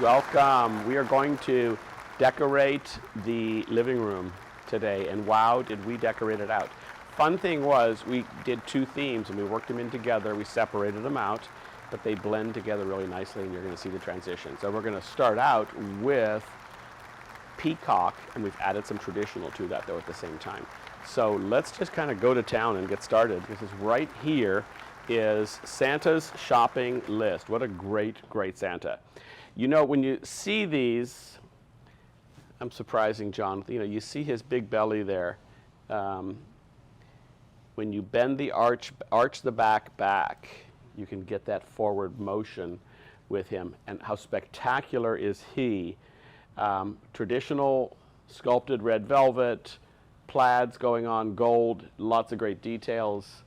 welcome. We are going to decorate the living room today, and wow, did we decorate it out. Fun thing was, we did two themes and we worked them in together. We separated them out, but they blend together really nicely, and you're going to see the transition. So we're going to start out with Peacock, and we've added some traditional to that though at the same time. So let's just kind of go to town and get started. This is right here is Santa's shopping list. What a great, great Santa. You know, when you see these, I'm surprising John, you know, you see his big belly there. When you bend the arch the back, you can get that forward motion with him. And how spectacular is he? Traditional sculpted red velvet, plaids going on, gold, lots of great details.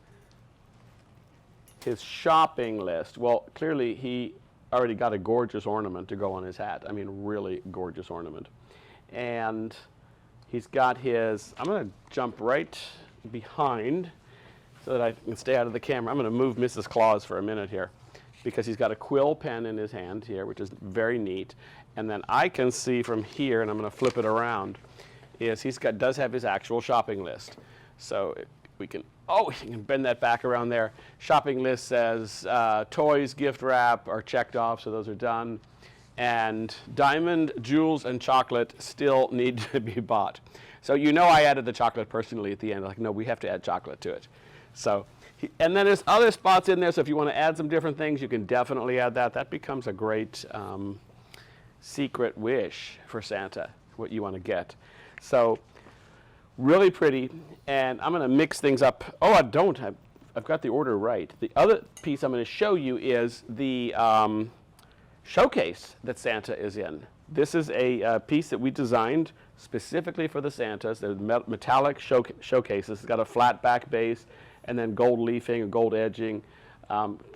His shopping list, well, clearly he already got a gorgeous ornament to go on his hat. I mean, really gorgeous ornament. And he's got his, I'm going to jump right behind so that I can stay out of the camera. I'm going to move Mrs. Claus for a minute here because he's got a quill pen in his hand here, which is very neat. And then I can see from here, and I'm going to flip it around, is does have his actual shopping list. So we can, you can bend that back around there. Shopping list says toys, gift wrap are checked off, so those are done. And diamond, jewels, and chocolate still need to be bought. So you know I added the chocolate personally at the end. Like, no, we have to add chocolate to it. So, and then there's other spots in there, so if you want to add some different things, you can definitely add that. That becomes a great secret wish for Santa, what you want to get. So, really pretty, and I'm going to mix things up. Oh, I've got the order right. The other piece I'm going to show you is the showcase that Santa is in. This is a piece that we designed specifically for the Santas. They're metallic showcases. It's got a flat back base and then gold leafing or gold edging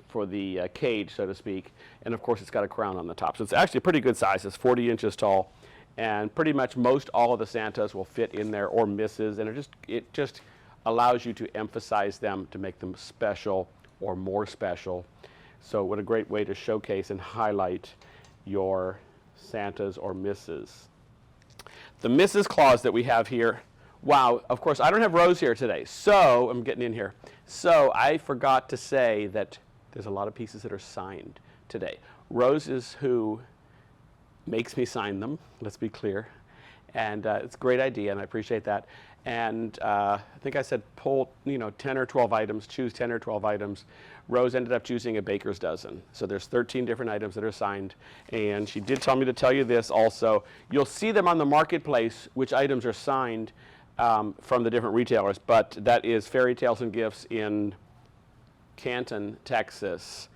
for the cage, so to speak. And of course, it's got a crown on the top. So it's actually a pretty good size. It's 40 inches tall. And pretty much most all of the Santas will fit in there, or misses, and it just allows you to emphasize them to make them special or more special. So what a great way to showcase and highlight your Santas or misses. The Mrs. Claus that we have here, wow, of course I don't have Rose here today, so I'm getting in here. So I forgot to say that there's a lot of pieces that are signed today. Rose is who makes me sign them, let's be clear. And it's a great idea, and I appreciate that. And I think I said pull, 10 or 12 items, choose 10 or 12 items. Rose ended up choosing a baker's dozen. So there's 13 different items that are signed. And she did tell me to tell you this also. You'll see them on the marketplace, which items are signed from the different retailers. But that is Fairy Tales and Gifts in Canton, Texas.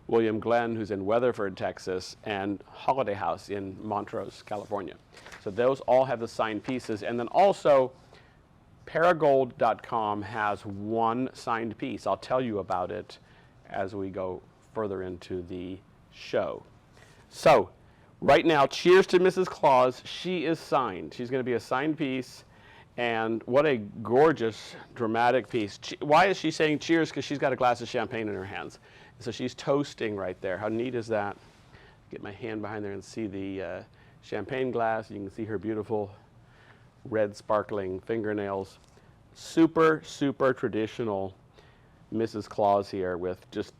William Glenn, who's in Weatherford, Texas, and Holiday House in Montrose, California. So those all have the signed pieces. And then also, Paragold.com has one signed piece. I'll tell you about it as we go further into the show. So, right now, cheers to Mrs. Claus. She is signed. She's going to be a signed piece. And what a gorgeous, dramatic piece. Why is she saying cheers? Because she's got a glass of champagne in her hands. So she's toasting right there. How neat is that? Get my hand behind there and see the champagne glass. You can see her beautiful red sparkling fingernails. Super, super traditional Mrs. Claus here with just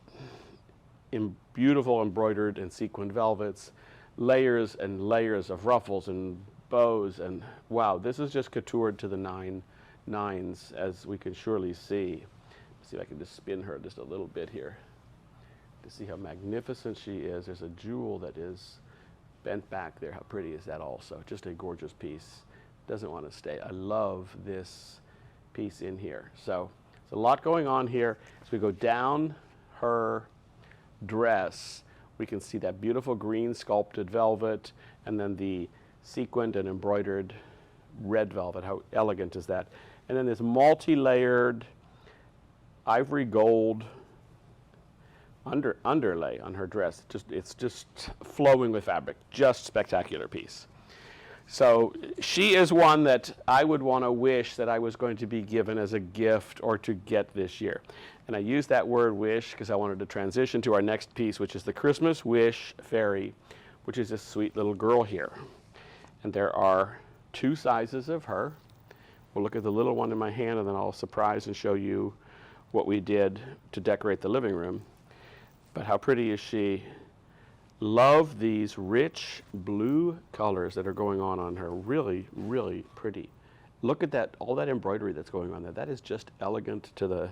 beautiful embroidered and sequined velvets, layers and layers of ruffles and bows, and wow, this is just coutoured to the nines, as we can surely see. Let's see if I can just spin her just a little bit here to see how magnificent she is. There's a jewel that is bent back there. How pretty is that also? Just a gorgeous piece. Doesn't want to stay. I love this piece in here. So there's a lot going on here. As we go down her dress, we can see that beautiful green sculpted velvet, and then the sequined and embroidered red velvet. How elegant is that? And then this multi-layered ivory gold underlay on her dress. It's just flowing with fabric. Just spectacular piece. So she is one that I would want to wish that I was going to be given as a gift or to get this year. And I use that word wish because I wanted to transition to our next piece, which is the Christmas Wish Fairy, which is this sweet little girl here. And there are 2 sizes of her. We'll look at the little one in my hand, and then I'll surprise and show you what we did to decorate the living room. But how pretty is she? Love these rich blue colors that are going on her. Really, really pretty. Look at that, all that embroidery that's going on there. That is just elegant to the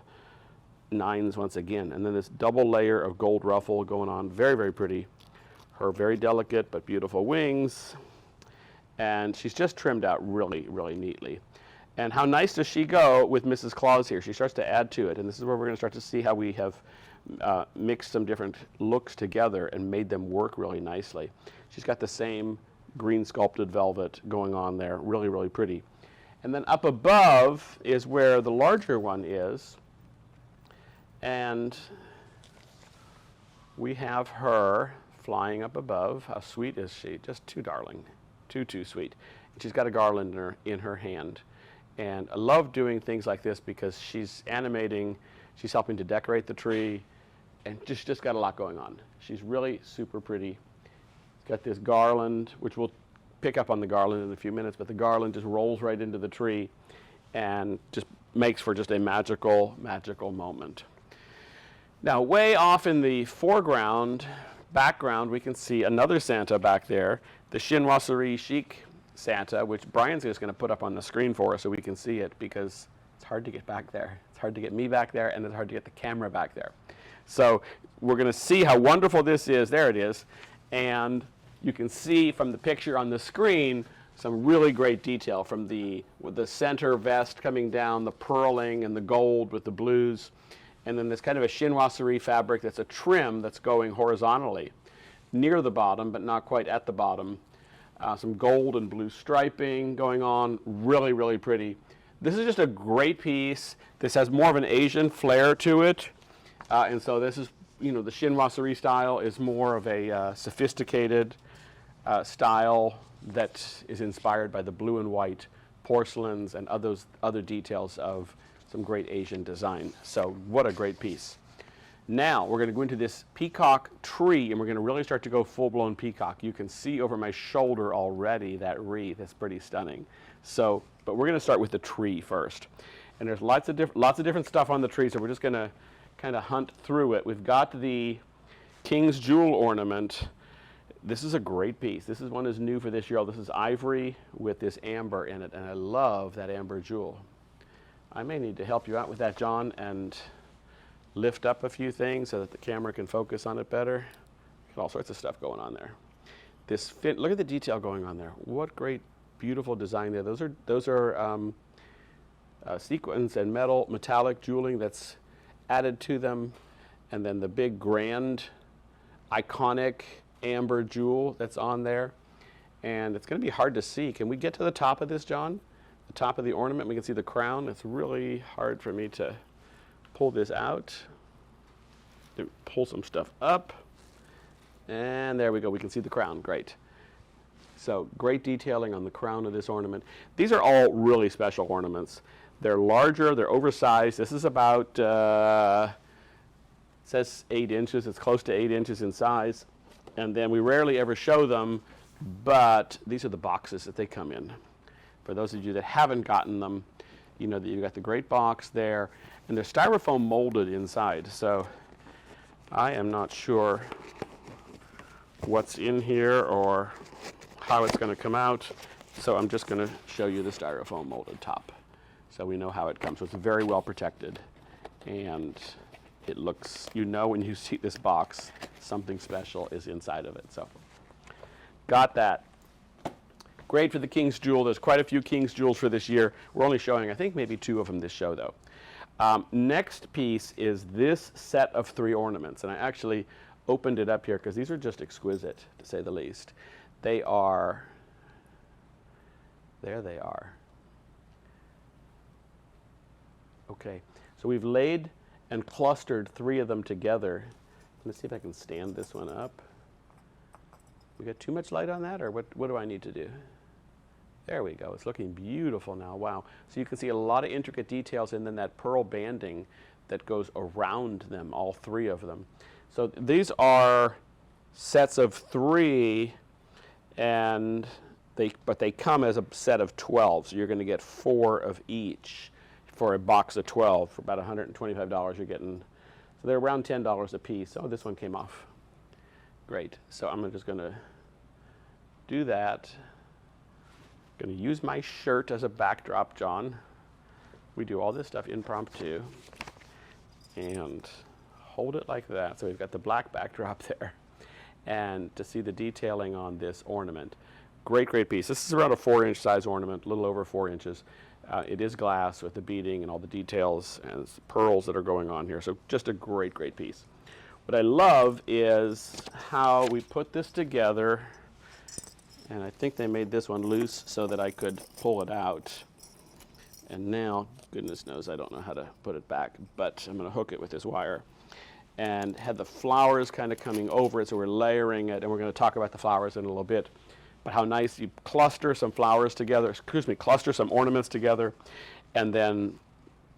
nines once again. And then this double layer of gold ruffle going on, very, very pretty. Her very delicate but beautiful wings. And she's just trimmed out really, really neatly. And how nice does she go with Mrs. Claus here? She starts to add to it, and this is where we're going to start to see how we have mixed some different looks together and made them work really nicely. She's got the same green sculpted velvet going on there, really, really pretty. And then up above is where the larger one is, and we have her flying up above. How sweet is she? Just too darling, too sweet. And she's got a garland in her hand. And I love doing things like this because she's animating, she's helping to decorate the tree, and just got a lot going on. She's really super pretty. She's got this garland, which we'll pick up on the garland in a few minutes, but the garland just rolls right into the tree and just makes for just a magical, magical moment. Now, way off in the background, we can see another Santa back there, the Chinoiserie chic Santa, which Brian's just going to put up on the screen for us so we can see it, because it's hard to get back there. It's hard to get me back there, and it's hard to get the camera back there. So we're going to see how wonderful this is. There it is. And you can see from the picture on the screen some really great detail from with the center vest coming down, the pearling and the gold with the blues, and then this kind of a chinoiserie fabric that's a trim that's going horizontally near the bottom, but not quite at the bottom. Some gold and blue striping going on, really, really pretty. This is just a great piece. This has more of an Asian flair to it. And so this is, the chinoiserie style is more of a sophisticated style that is inspired by the blue and white porcelains and other details of some great Asian design. So what a great piece. Now we're going to go into this peacock tree, and we're going to really start to go full-blown peacock. You can see over my shoulder already that wreath. It's pretty stunning. So, but we're going to start with the tree first. And there's lots of different stuff on the tree, so we're just going to kind of hunt through it. We've got the King's Jewel ornament. This is a great piece. This is one that's new for this year. This is ivory with this amber in it, and I love that amber jewel. I may need to help you out with that, John, and lift up a few things so that the camera can focus on it better. All sorts of stuff going on there. Look at the detail going on there. What great, beautiful design there. Those are sequins and metallic jeweling that's added to them, and then the big grand, iconic amber jewel that's on there. And it's going to be hard to see. Can we get to the top of this, John? The top of the ornament. We can see the crown. It's really hard for me to pull this out. Pull some stuff up. And there we go. We can see the crown. Great. So great detailing on the crown of this ornament. These are all really special ornaments. They're larger. They're oversized. This is about, it says 8 inches. It's close to 8 inches in size. And then we rarely ever show them, but these are the boxes that they come in. For those of you that haven't gotten them, you know that you've got the great box there, and they're styrofoam molded inside. So I am not sure what's in here or how it's going to come out. So I'm just going to show you the styrofoam molded top so we know how it comes. So it's very well protected, and it looks, when you see this box, something special is inside of it. So got that. Great for the King's Jewel. There's quite a few King's Jewels for this year. We're only showing, I think, maybe 2 of them this show, though. Next piece is this set of 3 ornaments, and I actually opened it up here because these are just exquisite, to say the least. They are, there they are. Okay, so we've laid and clustered 3 of them together. Let's see if I can stand this one up. We got too much light on that, or what do I need to do? There we go. It's looking beautiful now. Wow. So you can see a lot of intricate details, and then that pearl banding that goes around them, all 3 of them. So these are sets of 3 and but they come as a set of 12, so you're going to get 4 of each for a box of 12 for about $125 you're getting. So they're around $10 a piece. Oh, this one came off. Great. So I'm just going to do that. I'm going to use my shirt as a backdrop, John. We do all this stuff impromptu. And hold it like that. So we've got the black backdrop there. And to see the detailing on this ornament. Great, great piece. This is around a 4-inch size ornament, a little over 4 inches. It is glass with the beading and all the details and pearls that are going on here. So just a great, great piece. What I love is how we put this together. And I think they made this one loose so that I could pull it out. And now, goodness knows, I don't know how to put it back, but I'm going to hook it with this wire. And had the flowers kind of coming over it, so we're layering it, and we're going to talk about the flowers in a little bit. But how nice you cluster some flowers together, cluster some ornaments together, and then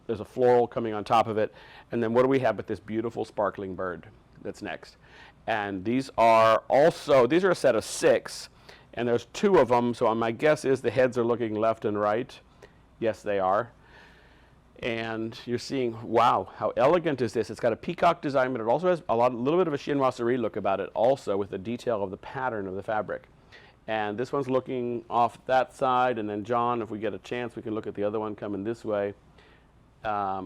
there's a floral coming on top of it. And then what do we have but this beautiful sparkling bird that's next? And these are a set of 6, and there's 2 of them, so my guess is the heads are looking left and right. Yes, they are. And you're seeing, wow, how elegant is this? It's got a peacock design, but it also has a little bit of a chinoiserie look about it also, with the detail of the pattern of the fabric. And this one's looking off that side, and then John, if we get a chance, we can look at the other one coming this way,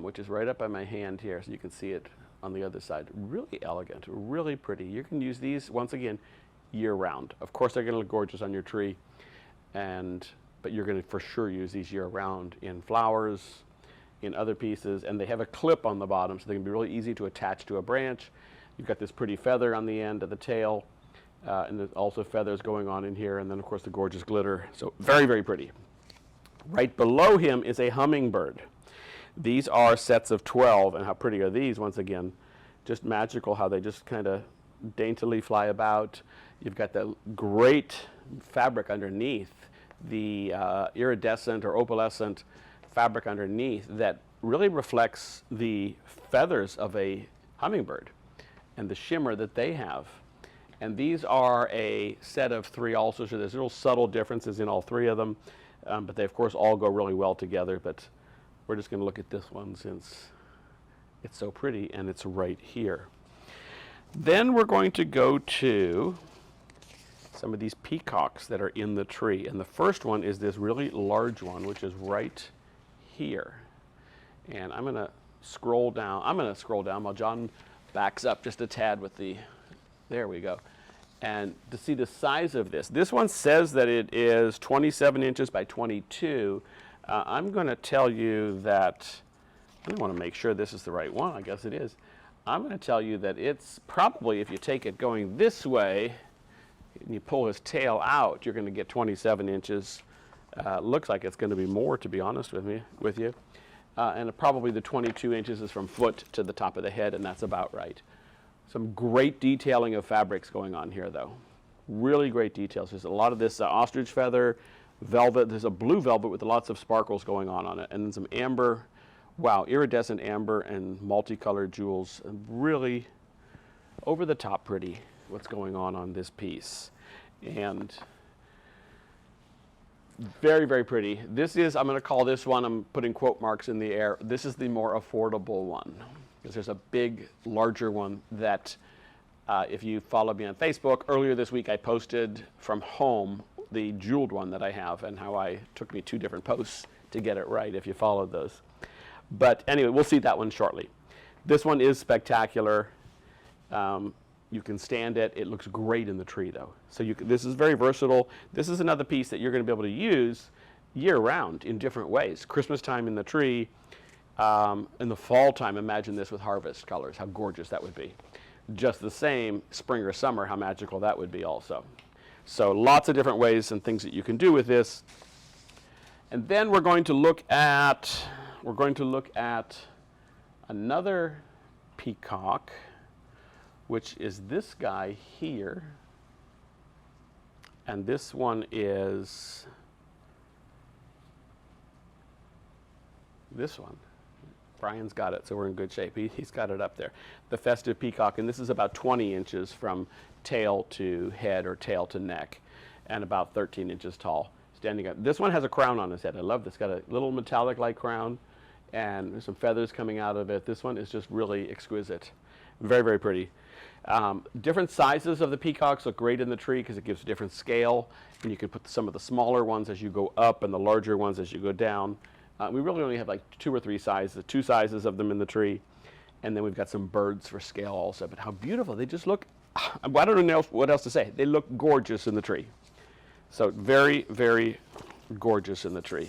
which is right up by my hand here, so you can see it on the other side. Really elegant, really pretty. You can use these, once again, year-round. Of course, they're going to look gorgeous on your tree, but you're going to for sure use these year-round in flowers, in other pieces, and they have a clip on the bottom, so they can be really easy to attach to a branch. You've got this pretty feather on the end of the tail, and there's also feathers going on in here, and then of course the gorgeous glitter. So very, very pretty. Right below him is a hummingbird. These are sets of 12, and how pretty are these? Once again, just magical how they just kind of daintily fly about. You've got the great fabric underneath, the iridescent or opalescent fabric underneath that really reflects the feathers of a hummingbird and the shimmer that they have. And these are a set of 3 also, so there's little subtle differences in all 3 of them, but they of course all go really well together. But we're just going to look at this one since it's so pretty and it's right here. Then we're going to go to some of these peacocks that are in the tree, and the first one is this really large one, which is right here. And I'm going to scroll down. While John backs up just a tad with the, there we go. And to see the size of this, this one says that it is 27 inches by 22. I'm going to tell you that, I want to make sure this is the right one. I guess it is. I'm going to tell you that it's probably, if you take it going this way, and you pull his tail out, you're going to get 27 inches. Looks like it's going to be more, to be honest with you. And probably the 22 inches is from foot to the top of the head, and that's about right. Some great detailing of fabrics going on here, though. Really great details. There's a lot of this ostrich feather, velvet. There's a blue velvet with lots of sparkles going on it, and then some amber. Wow, iridescent amber and multicolored jewels. Really over the top pretty what's going on this piece. And very, very pretty. This is, I'm going to call this one, I'm putting quote marks in the air, this is the more affordable one. Because there's a big, larger one that, if you follow me on Facebook, earlier this week I posted from home the jeweled one that I have, and how I took me 2 different posts to get it right, if you followed those. But anyway, we'll see that one shortly. This one is spectacular. You can stand it. It looks great in the tree, though. So this is very versatile. This is another piece that you're going to be able to use year-round in different ways. Christmas time in the tree. In the fall time, imagine this with harvest colors. How gorgeous that would be. Just the same, spring or summer, how magical that would be also. So lots of different ways and things that you can do with this. And then we're going to look at another peacock, which is this guy here. And this one is this one. Brian's got it, so we're in good shape. He's got it up there. The festive peacock, and this is about 20 inches from tail to head or tail to neck. and about 13 inches tall, standing up. This one has a crown on his head. I love this. Got a little metallic-like crown, and there's some feathers coming out of it. This one is just really exquisite. Very, very pretty. Different sizes of the peacocks look great in the tree because it gives a different scale, and you can put some of the smaller ones as you go up and the larger ones as you go down. We really only have like 2 or 3 sizes, 2 sizes of them in the tree. And then we've got some birds for scale also. But how beautiful. They just look, I don't know what else to say. They look gorgeous in the tree. So very, very gorgeous in the tree.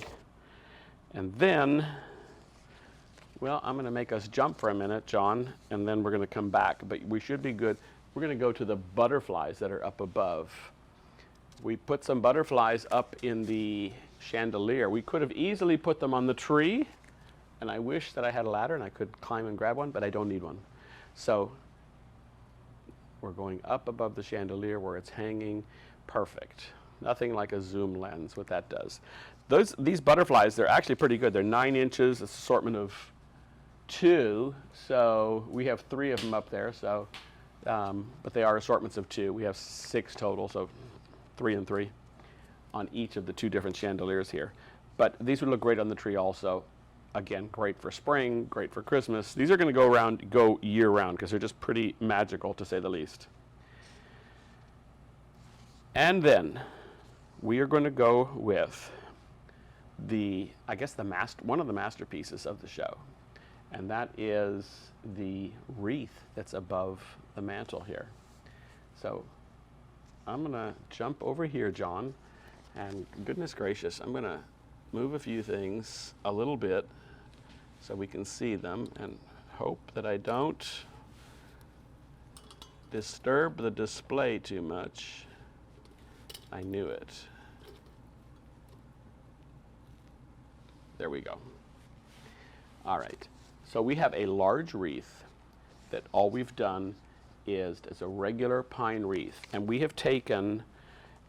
And then, well, I'm going to make us jump for a minute, John, and then we're going to come back. But we should be good. We're going to go to the butterflies that are up above. We put some butterflies up in the chandelier. We could have easily put them on the tree, and I wish that I had a ladder and I could climb and grab one, but I don't need one. So we're going up above the chandelier where it's hanging. Perfect. Nothing like a zoom lens, what that does. These butterflies, they're actually pretty good. They're 9 inches, it's an assortment of 2, so we have 3 of them up there. So, but they are assortments of 2. We have 6 total, so 3 and 3 on each of the 2 different chandeliers here. But these would look great on the tree also. Again, great for spring, great for Christmas. These are going to go year round because they're just pretty magical, to say the least. And then we are going to go with one of the masterpieces of the show, and that is the wreath that's above the mantle here. So I'm going to jump over here, John, and goodness gracious, I'm going to move a few things a little bit so we can see them, and hope that I don't disturb the display too much. I knew it. There we go. All right, so we have a large wreath that all we've done is a regular pine wreath, and we have taken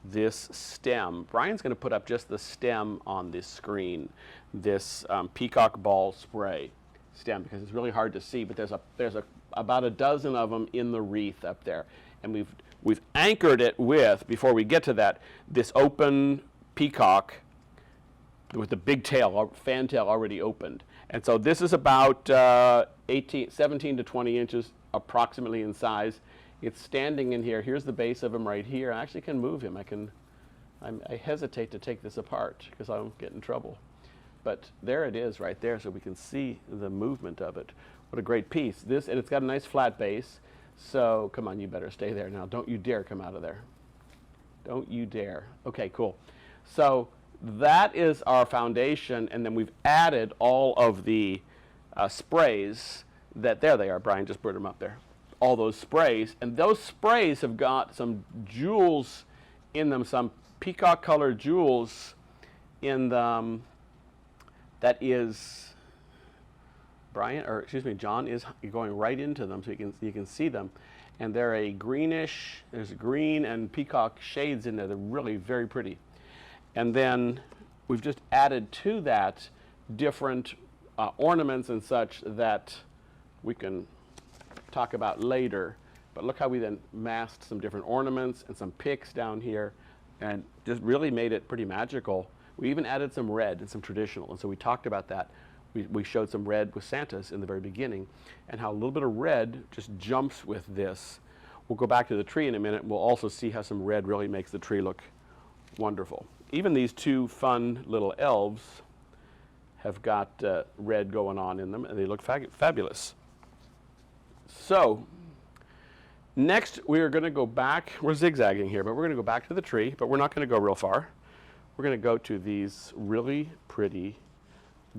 this stem. Brian's going to put up just the stem on this screen, this peacock ball spray stem, because it's really hard to see, but there's about a dozen of them in the wreath up there, and we've anchored it with, before we get to that, this open peacock with the big tail, fan tail already opened. And so this is about 17 to 20 inches approximately in size. It's standing in here. Here's the base of him right here. I actually can move him. I hesitate to take this apart because I'll get in trouble. But there it is right there, so we can see the movement of it. What a great piece. And it's got a nice flat base. So come on, you better stay there now. Don't you dare come out of there. Don't you dare. Okay, cool. So that is our foundation, and then we've added all of the sprays there they are. Brian just put them up there. All those sprays, and those sprays have got some jewels in them, some peacock colored jewels in them. That is John is going right into them, so you can see them, and they're a greenish. There's green and peacock shades in there. They're really very pretty. And then we've just added to that different ornaments and such that we can talk about later. But look how we then masked some different ornaments and some picks down here, and just really made it pretty magical. We even added some red and some traditional, and so we talked about that. We showed some red with Santas in the very beginning, and how a little bit of red just jumps with this. We'll go back to the tree in a minute, and we'll also see how some red really makes the tree look wonderful. Even these 2 fun little elves have got red going on in them, and they look fabulous. So next we are going to go back. We're zigzagging here, but we're going to go back to the tree, but we're not going to go real far. We're going to go to these really pretty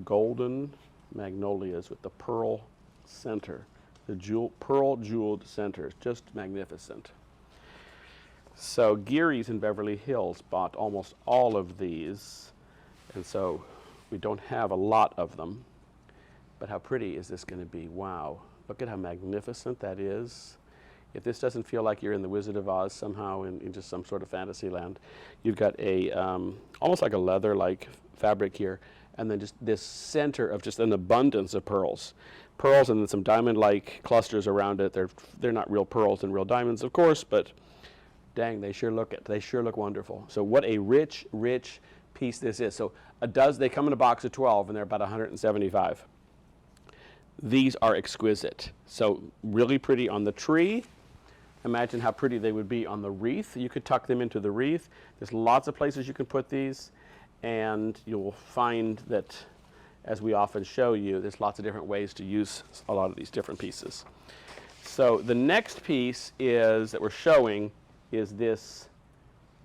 golden magnolias with the pearl center, the pearl jeweled center. Just magnificent. So Geary's in Beverly Hills bought almost all of these, and so we don't have a lot of them. But how pretty is this going to be? Wow. Look at how magnificent that is. If this doesn't feel like you're in the Wizard of Oz somehow in just some sort of fantasy land, you've got a almost like a leather-like fabric here, and then just this center of just an abundance of pearls. Pearls and then some diamond-like clusters around it. They're not real pearls and real diamonds, of course, but Dang, they sure look wonderful. So what a rich, rich piece this is. So they come in a box of 12, and they're about 175. These are exquisite. So really pretty on the tree. Imagine how pretty they would be on the wreath. You could tuck them into the wreath. There's lots of places you can put these, and you'll find that, as we often show you, there's lots of different ways to use a lot of these different pieces. So the next piece that we're showing is this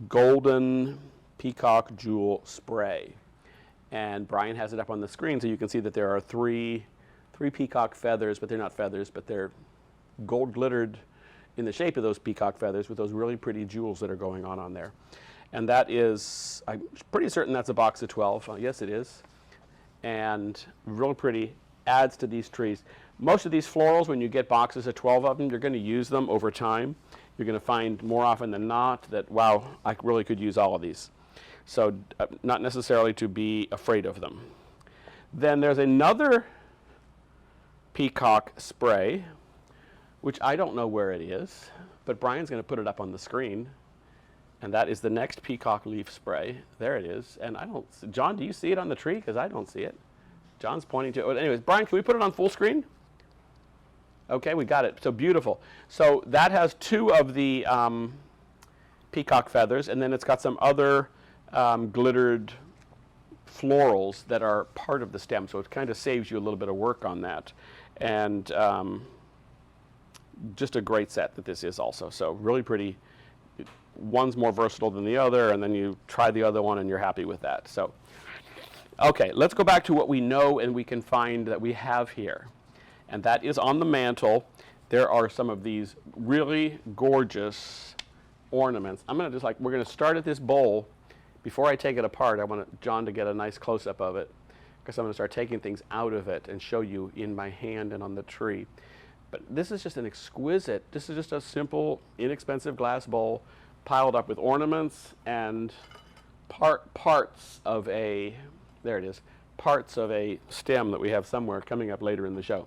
golden peacock jewel spray. And Brian has it up on the screen so you can see that there are three peacock feathers, but they're not feathers, but they're gold glittered in the shape of those peacock feathers with those really pretty jewels that are going on there. And that is, I'm pretty certain that's a box of 12. Yes, it is. And real pretty, adds to these trees. Most of these florals, when you get boxes of 12 of them, you're going to use them over time. You're going to find more often than not that, wow, I really could use all of these. So not necessarily to be afraid of them. Then there's another peacock spray, which I don't know where it is, but Brian's going to put it up on the screen. And that is the next peacock leaf spray. There it is. And John, do you see it on the tree? Because I don't see it. John's pointing to it. Anyways, Brian, can we put it on full screen? Okay, we got it. So beautiful. So that has 2 of the peacock feathers, and then it's got some other glittered florals that are part of the stem. So it kind of saves you a little bit of work on that. And just a great set that this is also. So really pretty. One's more versatile than the other, and then you try the other one and you're happy with that. So, okay, let's go back to what we know and we can find that we have here. And that is on the mantle. There are some of these really gorgeous ornaments. We're going to start at this bowl. Before I take it apart, I want John to get a nice close-up of it, because I'm going to start taking things out of it and show you in my hand and on the tree. But this is just this is just a simple, inexpensive glass bowl piled up with ornaments and parts of a stem that we have somewhere coming up later in the show.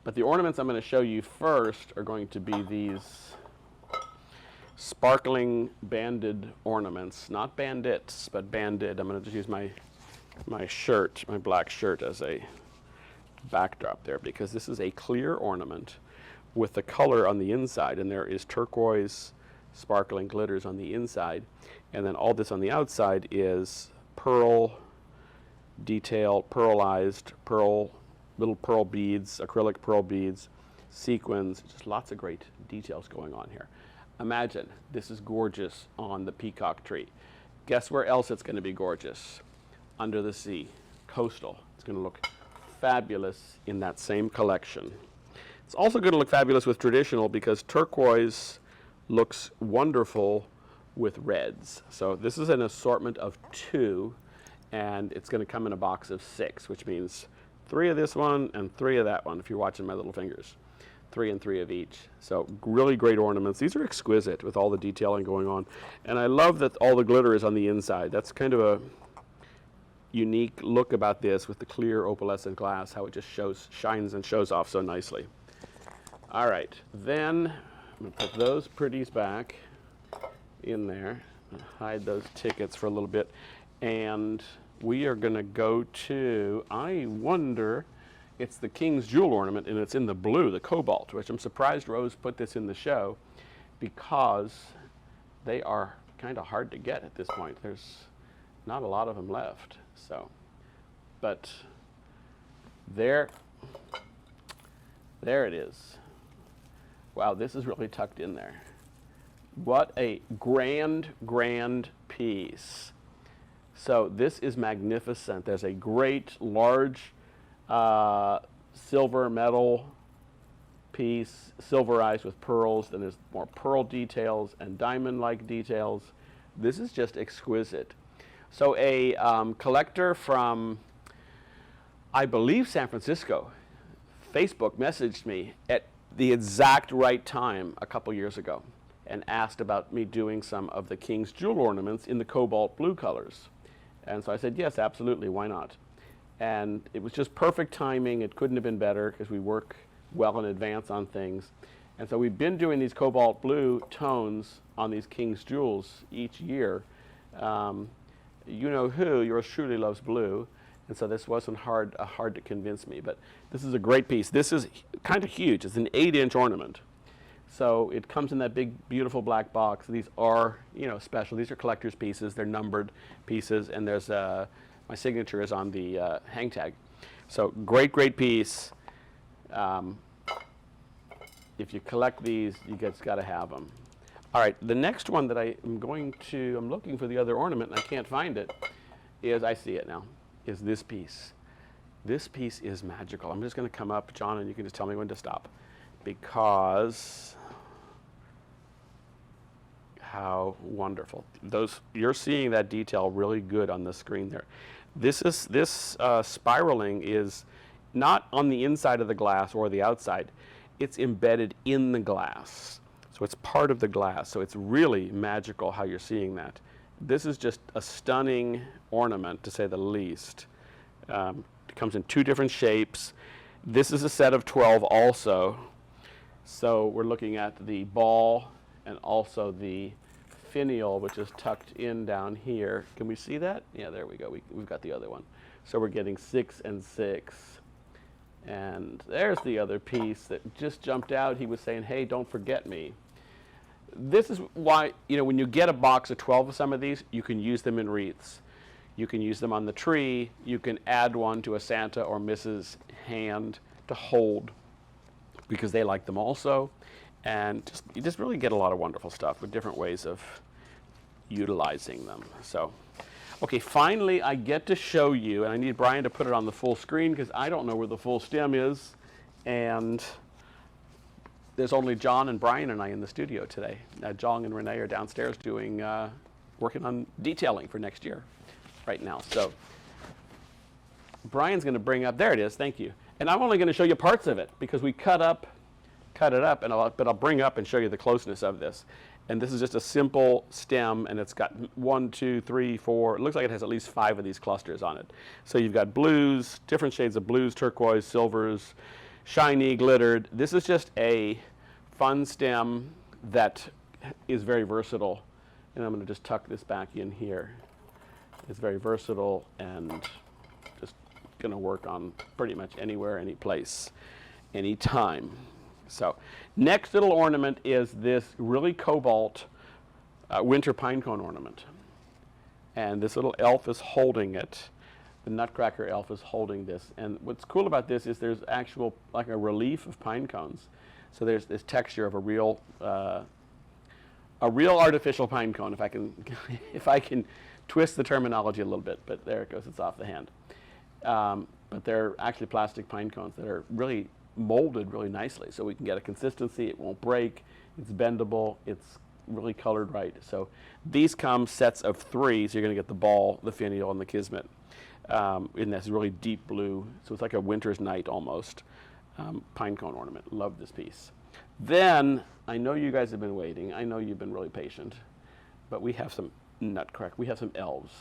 But the ornaments I'm going to show you first are going to be these sparkling banded ornaments, not bandits, but banded. I'm going to just use my black shirt as a backdrop there, because this is a clear ornament with the color on the inside, and there is turquoise sparkling glitters on the inside, and then all this on the outside is pearl detail, pearlized little pearl beads, acrylic pearl beads, sequins, just lots of great details going on here. Imagine this is gorgeous on the peacock tree. Guess where else it's going to be gorgeous? Under the sea, coastal. It's going to look fabulous in that same collection. It's also going to look fabulous with traditional, because turquoise looks wonderful with reds. So this is an assortment of 2, and it's going to come in a box of 6, which means 3 of this one and 3 of that one, if you're watching my little fingers. 3 and 3 of each. So really great ornaments. These are exquisite with all the detailing going on. And I love that all the glitter is on the inside. That's kind of a unique look about this with the clear opalescent glass, how it just shines and shows off so nicely. All right, then I'm going to put those pretties back in there, hide those tickets for a little bit, and we are going to go to, I wonder, it's the King's Jewel ornament, and it's in the blue, the Cobalt, which I'm surprised Rose put this in the show, because they are kind of hard to get at this point. There's not a lot of them left. So, but there it is. Wow, this is really tucked in there. What a grand, grand piece. So this is magnificent. There's a great large silver metal piece, silverized with pearls. Then there's more pearl details and diamond-like details. This is just exquisite. So a collector from, I believe, San Francisco, Facebook messaged me at the exact right time a couple years ago and asked about me doing some of the King's Jewel ornaments in the cobalt blue colors. And so I said, yes, absolutely, why not? And it was just perfect timing. It couldn't have been better because we work well in advance on things. And so we've been doing these cobalt blue tones on these King's Jewels each year. You know who, yours truly loves blue, and so this wasn't hard to convince me. But this is a great piece. This is kind of huge. It's an 8-inch ornament. So it comes in that big, beautiful black box. These are, you know, special. These are collector's pieces. They're numbered pieces, and there's my signature is on the hang tag. So great, great piece. If you collect these, you just got to have them. All right, the next one that I'm looking for the other ornament, and I can't find it, I see it now, is this piece. This piece is magical. I'm just going to come up, John, and you can just tell me when to stop. Because how wonderful. You're seeing that detail really good on the screen there. This spiraling is not on the inside of the glass or the outside. It's embedded in the glass. So it's part of the glass. So it's really magical how you're seeing that. This is just a stunning ornament, to say the least. It comes in 2 different shapes. This is a set of 12 also. So we're looking at the ball and also the finial, which is tucked in down here. Can we see that? Yeah, there we go. We've got the other one. So we're getting 6 and 6. And there's the other piece that just jumped out. He was saying, hey, don't forget me. This is why, you know, when you get a box of 12 of some of these, you can use them in wreaths. You can use them on the tree. You can add one to a Santa or Mrs. hand to hold, because they like them also. And you just really get a lot of wonderful stuff with different ways of utilizing them. So, okay, finally I get to show you, and I need Brian to put it on the full screen because I don't know where the full stem is. And there's only John and Brian and I in the studio today. John and Renee are downstairs doing, working on detailing for next year right now. So Brian's going to bring up, there it is, thank you. And I'm only going to show you parts of it because we cut it up, but I'll bring up and show you the closeness of this. And this is just a simple stem, and it's got 1, 2, 3, 4. It looks like it has at least 5 of these clusters on it. So you've got blues, different shades of blues, turquoise, silvers, shiny, glittered. This is just a fun stem that is very versatile. And I'm going to just tuck this back in here. It's very versatile and just going to work on pretty much anywhere, any place, any time. So next little ornament is this really cobalt winter pine cone ornament. And this little elf is holding it. The Nutcracker elf is holding this. And what's cool about this is there's actual, like a relief of pine cones. So there's this texture of a real artificial pine cone, if I can, if I can twist the terminology a little bit, but there it goes, it's off the hand. But they're actually plastic pine cones that are really molded really nicely, so we can get a consistency, it won't break, it's bendable, it's really colored right. So these come sets of 3, so you're going to get the ball, the finial, and the kismet in this really deep blue, so it's like a winter's night almost. Pine cone ornament, love this piece. Then, I know you guys have been waiting, I know you've been really patient, but we have some Nutcracker, we have some elves.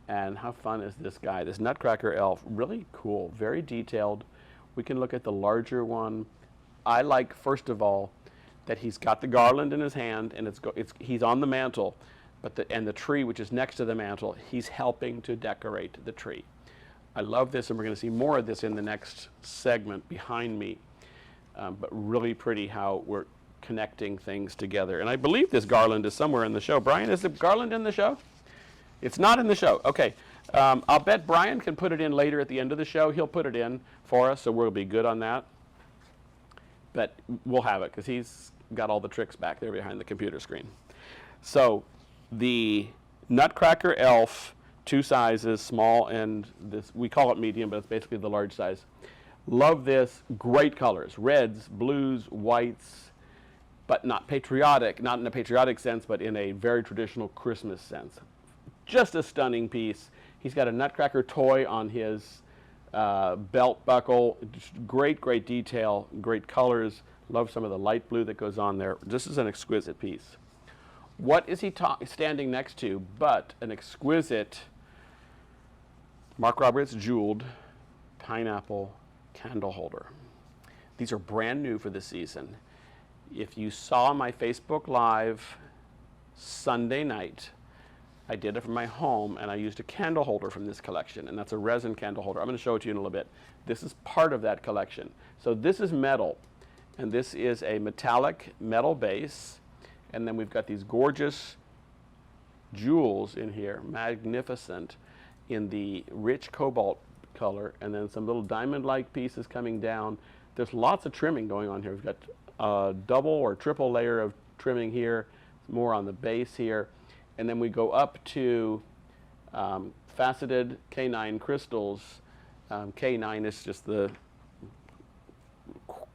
And how fun is this guy? This Nutcracker elf, really cool, very detailed. We can look at the larger one. I like, first of all, that he's got the garland in his hand, and he's on the mantle, but the tree, which is next to the mantle, he's helping to decorate the tree. I love this, and we're going to see more of this in the next segment behind me. But really pretty how we're connecting things together. And I believe this garland is somewhere in the show. Brian, is the garland in the show? It's not in the show. Okay. I'll bet Brian can put it in later at the end of the show. He'll put it in for us, so we'll be good on that. But we'll have it because he's got all the tricks back there behind the computer screen. So the Nutcracker elf, 2 sizes, small and this, we call it medium, but it's basically the large size. Love this, great colors, reds, blues, whites, but not patriotic, not in a patriotic sense, but in a very traditional Christmas sense. Just a stunning piece. He's got a Nutcracker toy on his belt buckle. Great, great detail, great colors. Love some of the light blue that goes on there. This is an exquisite piece. What is he standing next to but an exquisite Mark Roberts jeweled pineapple candle holder? These are brand new for this season. If you saw my Facebook Live Sunday night, I did it from my home, and I used a candle holder from this collection, and that's a resin candle holder. I'm going to show it to you in a little bit. This is part of that collection. So this is metal, and this is a metallic metal base, and then we've got these gorgeous jewels in here, magnificent, in the rich cobalt color, and then some little diamond-like pieces coming down. There's lots of trimming going on here. We've got a double or triple layer of trimming here, more on the base here, and then we go up to faceted K9 crystals. K9 is just the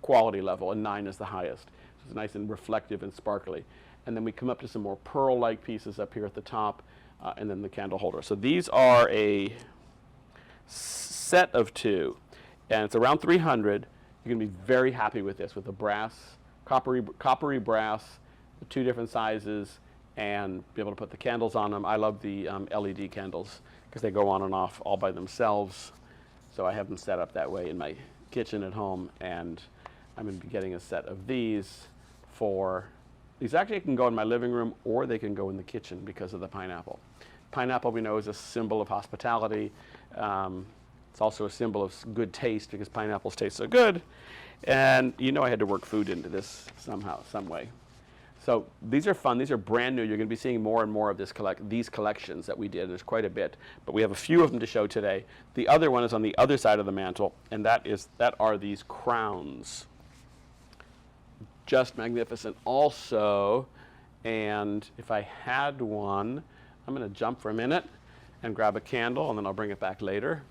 quality level, and 9 is the highest. So it's nice and reflective and sparkly. And then we come up to some more pearl-like pieces up here at the top, and then the candle holder. So these are a set of 2, and it's around 300. You're going to be very happy with this, with the brass, coppery brass, the 2 different sizes, and be able to put the candles on them. I love the LED candles because they go on and off all by themselves. So I have them set up that way in my kitchen at home, and I'm going to be getting a set of these for, these actually can go in my living room, or they can go in the kitchen because of the pineapple. Pineapple, we know, is a symbol of hospitality. It's also a symbol of good taste because pineapples taste so good. And you know I had to work food into this somehow, some way. So these are fun. These are brand new. You're going to be seeing more and more of these collections that we did. There's quite a bit, but we have a few of them to show today. The other one is on the other side of the mantle, and that are these crowns. Just magnificent also. And if I had one, I'm going to jump for a minute and grab a candle, and then I'll bring it back later.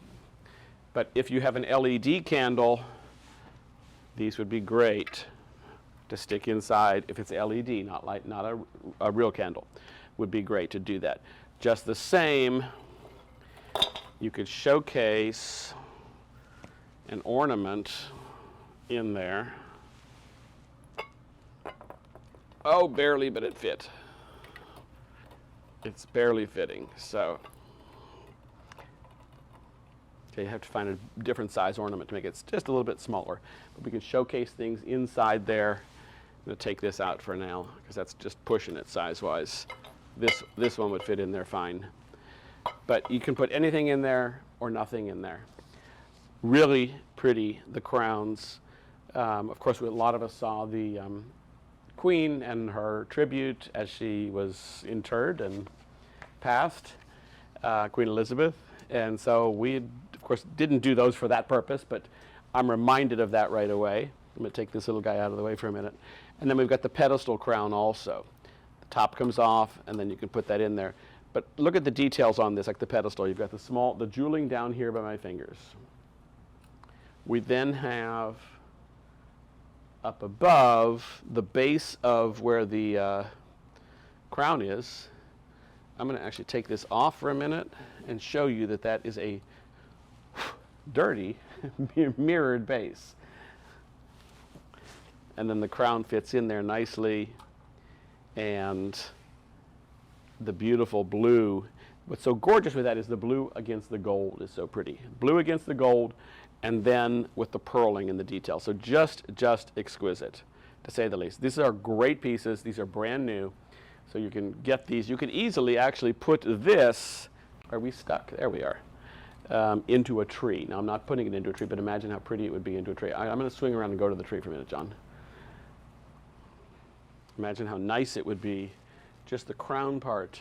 But if you have an LED candle, these would be great to stick inside. If it's LED, not a real candle, would be great to do that. Just the same, you could showcase an ornament in there. Oh, barely, but it fit. It's barely fitting, so. Okay, you have to find a different size ornament to make it just a little bit smaller. But we can showcase things inside there. I'm going to take this out for now because that's just pushing it size-wise. This one would fit in there fine. But you can put anything in there or nothing in there. Really pretty, the crowns. Of course, a lot of us saw the Queen and her tribute as she was interred and passed, Queen Elizabeth. And so we, of course, didn't do those for that purpose, but I'm reminded of that right away. I'm going to take this little guy out of the way for a minute. And then we've got the pedestal crown also. The top comes off, and then you can put that in there. But look at the details on this, like the pedestal. You've got the jeweling down here by my fingers. We then have up above the base of where the crown is. I'm going to actually take this off for a minute and show you that that is a dirty mirrored base. And then the crown fits in there nicely, and the beautiful blue. What's so gorgeous with that is the blue against the gold is so pretty. Blue against the gold, and then with the pearling in the detail. So just exquisite, to say the least. These are great pieces. These are brand new. So you can get these. You can easily actually put this, are we stuck? There we are, into a tree. Now I'm not putting it into a tree, but imagine how pretty it would be into a tree. I'm going to swing around and go to the tree for a minute, John. Imagine how nice it would be, just the crown part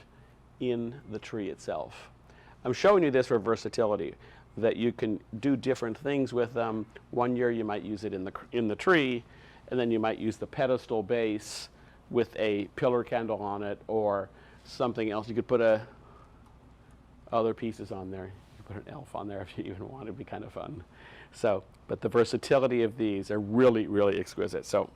in the tree itself. I'm showing you this for versatility, that you can do different things with them. One year you might use it in the tree, and then you might use the pedestal base with a pillar candle on it or something else. You could put other pieces on there. You could put an elf on there if you even want. It'd be kind of fun. So, but the versatility of these are really, really exquisite. So,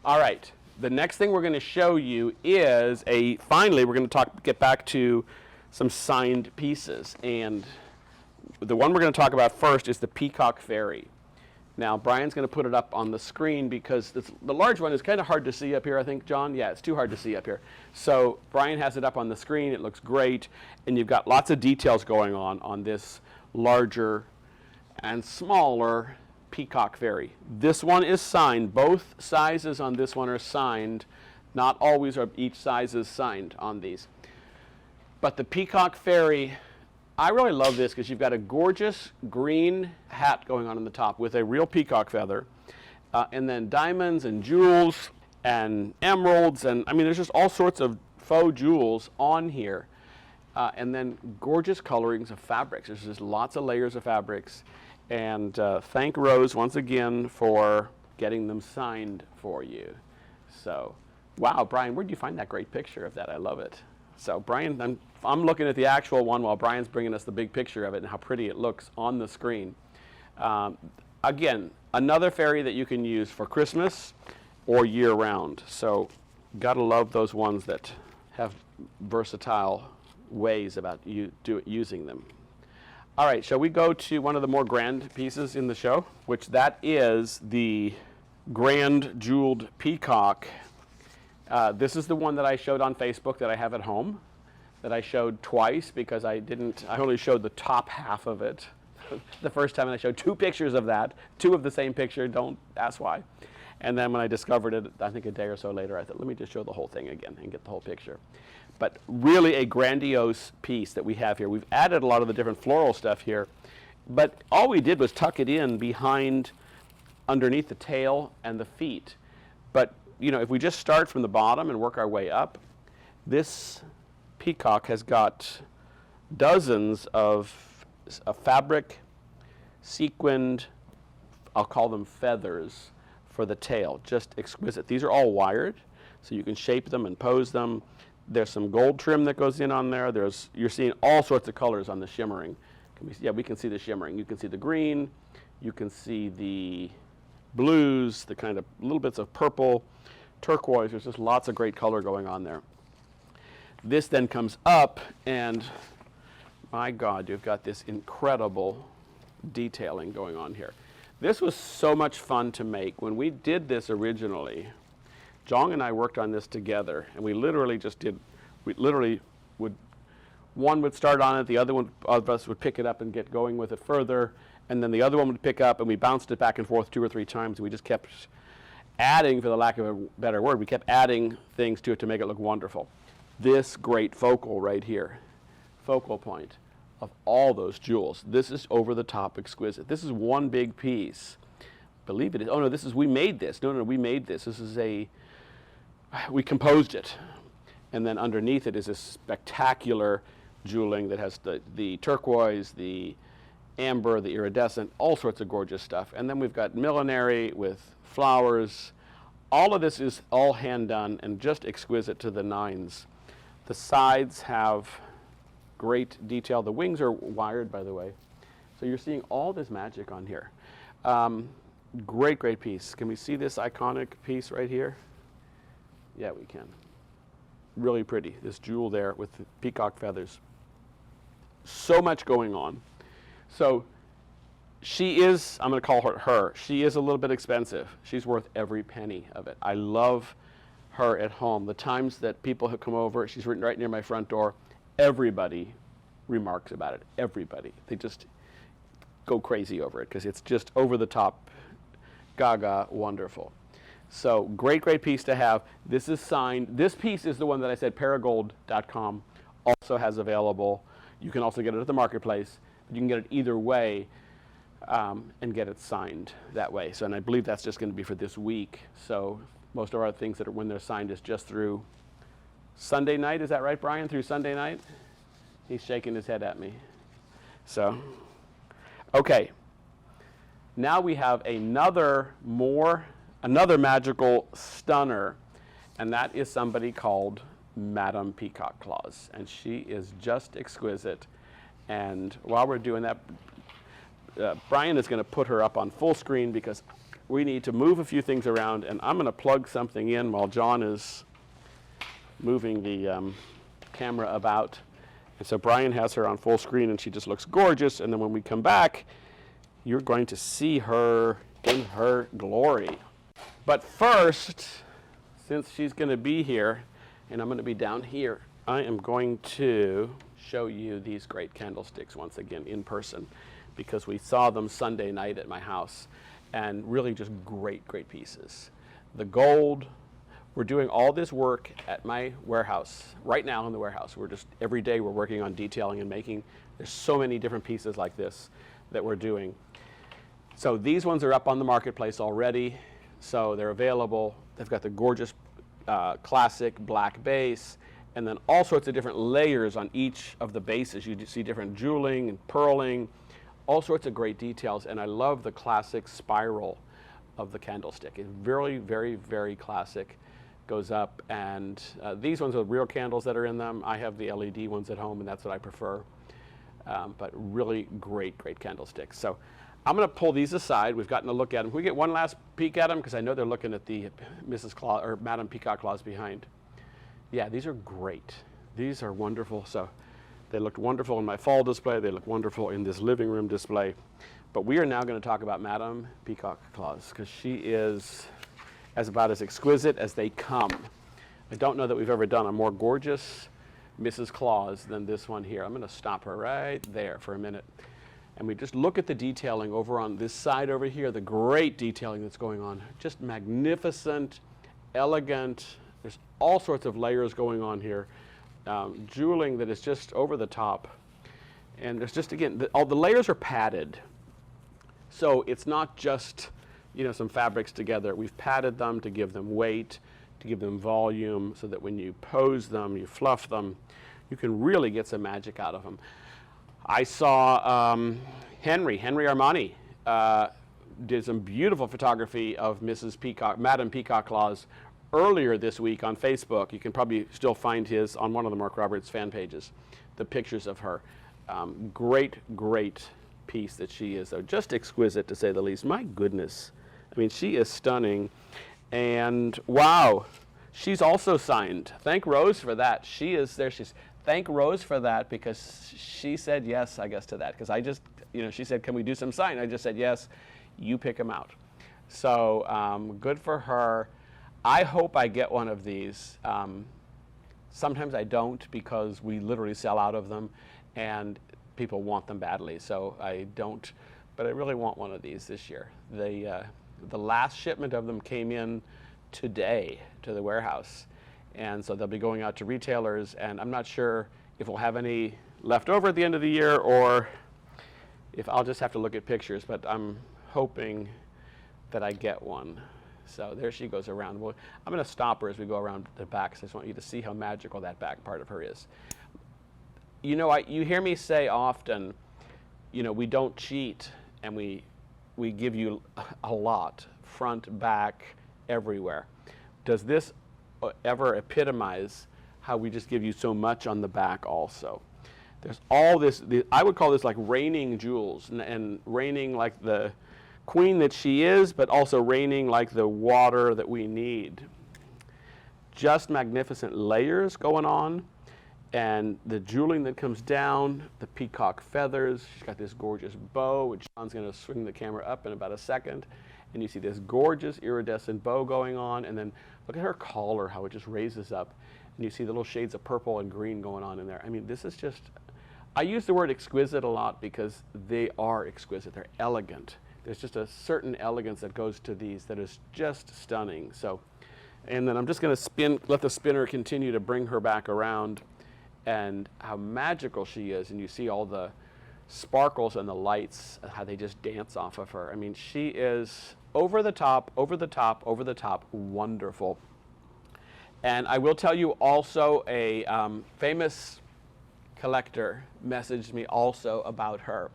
all right. The next thing we're going to show you is finally we're going to get back to some signed pieces. And the one we're going to talk about first is the Peacock Fairy. Now, Brian's going to put it up on the screen because the large one is kind of hard to see up here, I think, John? Yeah, it's too hard to see up here. So Brian has it up on the screen. It looks great. And you've got lots of details going on this larger and smaller Peacock Fairy. This one is signed. Both sizes on this one are signed. Not always are each size is signed on these. But the Peacock Fairy, I really love this because you've got a gorgeous green hat going on the top with a real peacock feather, and then diamonds and jewels and emeralds, and I mean there's just all sorts of faux jewels on here, and then gorgeous colorings of fabrics. There's just lots of layers of fabrics, and thank Rose once again for getting them signed for you. So, wow, Brian, where'd you find that great picture of that? I love it. So Brian, I'm looking at the actual one while Brian's bringing us the big picture of it and how pretty it looks on the screen. Again, another fairy that you can use for Christmas or year-round. So gotta love those ones that have versatile ways about using them. All right, shall we go to one of the more grand pieces in the show, which that is the grand jeweled peacock. This is the one that I showed on Facebook that I have at home, that I showed twice because I only showed the top half of it. The first time I showed 2 pictures of that, 2 of the same picture, don't ask why. And then when I discovered it, I think a day or so later, I thought, let me just show the whole thing again and get the whole picture. But really a grandiose piece that we have here. We've added a lot of the different floral stuff here, but all we did was tuck it in behind, underneath the tail and the feet. But you know, if we just start from the bottom and work our way up, this peacock has got dozens of fabric, sequined, I'll call them feathers for the tail. Just exquisite. These are all wired, so you can shape them and pose them. There's some gold trim that goes in on there. You're seeing all sorts of colors on the shimmering. We can see the shimmering. You can see the green. You can see the blues, the kind of little bits of purple, turquoise. There's just lots of great color going on there. This then comes up, and my God, you've got this incredible detailing going on here. This was so much fun to make. When we did this originally, Jong and I worked on this together, and we literally one would start on it, the other one of us would pick it up and get going with it further, and then the other one would pick up, and we bounced it back and forth 2 or 3 times, and we just kept adding, for the lack of a better word, we kept adding things to it to make it look wonderful. This great focal right here, focal point of all those jewels. This is over the top exquisite. This is one big piece. Believe it is. Oh no, we made this. No, we made this. We composed it. And then underneath it is this spectacular jeweling that has the turquoise, the amber, the iridescent, all sorts of gorgeous stuff. And then we've got millinery with flowers. All of this is all hand done and just exquisite to the nines. The sides have great detail. The wings are wired, by the way. So you're seeing all this magic on here. Great, great piece. Can we see this iconic piece right here? Yeah, we can. Really pretty. This jewel there with the peacock feathers. So much going on. So she is, I'm going to call her, she is a little bit expensive. She's worth every penny of it. I love her at home. The times that people have come over, she's written right near my front door, everybody remarks about it. Everybody. They just go crazy over it because it's just over the top, gaga, wonderful. So great, great piece to have. This is signed. This piece is the one that I said Paragold.com also has available. You can also get it at the marketplace. But you can get it either way and get it signed that way. So, and I believe that's just going to be for this week. So most of our things that are when they're signed is just through Sunday night. Is that right, Brian? Through Sunday night? He's shaking his head at me. So, okay. Now we have another magical stunner, and that is somebody called Madame Peacock Claus, and she is just exquisite. And while we're doing that, Brian is going to put her up on full screen because we need to move a few things around, and I'm going to plug something in while John is moving the camera about. And so Brian has her on full screen, and she just looks gorgeous. And then when we come back, you're going to see her in her glory. But first, since she's going to be here, and I'm going to be down here, I am going to show you these great candlesticks once again in person, because we saw them Sunday night at my house. and really just great, great pieces. The gold, we're doing all this work at my warehouse, right now in the warehouse. We're just, every day we're working on detailing and making. There's so many different pieces like this that we're doing. So these ones are up on the marketplace already, so they're available. They've got the gorgeous classic black base, and then all sorts of different layers on each of the bases. You see different jeweling and pearling, all sorts of great details, and I love the classic spiral of the candlestick. It's very, very, very classic. Goes up, and these ones are real candles that are in them. I have the LED ones at home, and that's what I prefer. But really great, great candlesticks. So I'm going to pull these aside. We've gotten a look at them. Can we get one last peek at them? Because I know they're looking at the Mrs. Claus or Madame Peacock Claus behind. Yeah, these are great. These are wonderful. So they looked wonderful in my fall display. They look wonderful in this living room display. But we are now going to talk about Madame Peacock Claus, because she is about as exquisite as they come. I don't know that we've ever done a more gorgeous Mrs. Claus than this one here. I'm going to stop her right there for a minute. And we just look at the detailing over on this side over here, the great detailing that's going on. Just magnificent, elegant. There's all sorts of layers going on here. Jeweling that is just over the top. And there's just, again, all the layers are padded. So it's not just, you know, some fabrics together. We've padded them to give them weight, to give them volume, so that when you pose them, you fluff them, you can really get some magic out of them. I saw Henry Armani did some beautiful photography of Mrs. Peacock, Madame Peacock Claus, earlier this week on Facebook. You can probably still find his on one of the Mark Roberts fan pages, the pictures of her. Great, great piece that she is, though. Just exquisite, to say the least. My goodness. I mean, she is stunning. And wow, she's also signed. Thank Rose for that. She is there. Thank Rose for that, because she said yes, I guess, to that. Because I just, you know, she said, can we do some sign? I just said yes, you pick them out. So good for her. I hope I get one of these. Sometimes I don't, because we literally sell out of them and people want them badly. So I don't, but I really want one of these this year. The last shipment of them came in today to the warehouse. And so they'll be going out to retailers, and I'm not sure if we'll have any left over at the end of the year, or if I'll just have to look at pictures, but I'm hoping that I get one. So there she goes around. Well, I'm going to stop her as we go around the back, because I just want you to see how magical that back part of her is. You know, you hear me say often, you know, we don't cheat, and we give you a lot, front, back, everywhere. Does this ever epitomize how we just give you so much on the back also? There's all this, I would call this like raining jewels, and raining like the queen that she is, but also raining like the water that we need. Just magnificent layers going on, and the jeweling that comes down, the peacock feathers. She's got this gorgeous bow, which John's going to swing the camera up in about a second. And you see this gorgeous iridescent bow going on, and then look at her collar, how it just raises up. And you see the little shades of purple and green going on in there. I mean, this is just, I use the word exquisite a lot because they are exquisite. They're elegant. There's just a certain elegance that goes to these that is just stunning. So, and then I'm just going to let the spinner continue to bring her back around, and how magical she is. And you see all the sparkles and the lights, how they just dance off of her. I mean, she is over the top, over the top, over the top, wonderful. And I will tell you also, a famous collector messaged me also about her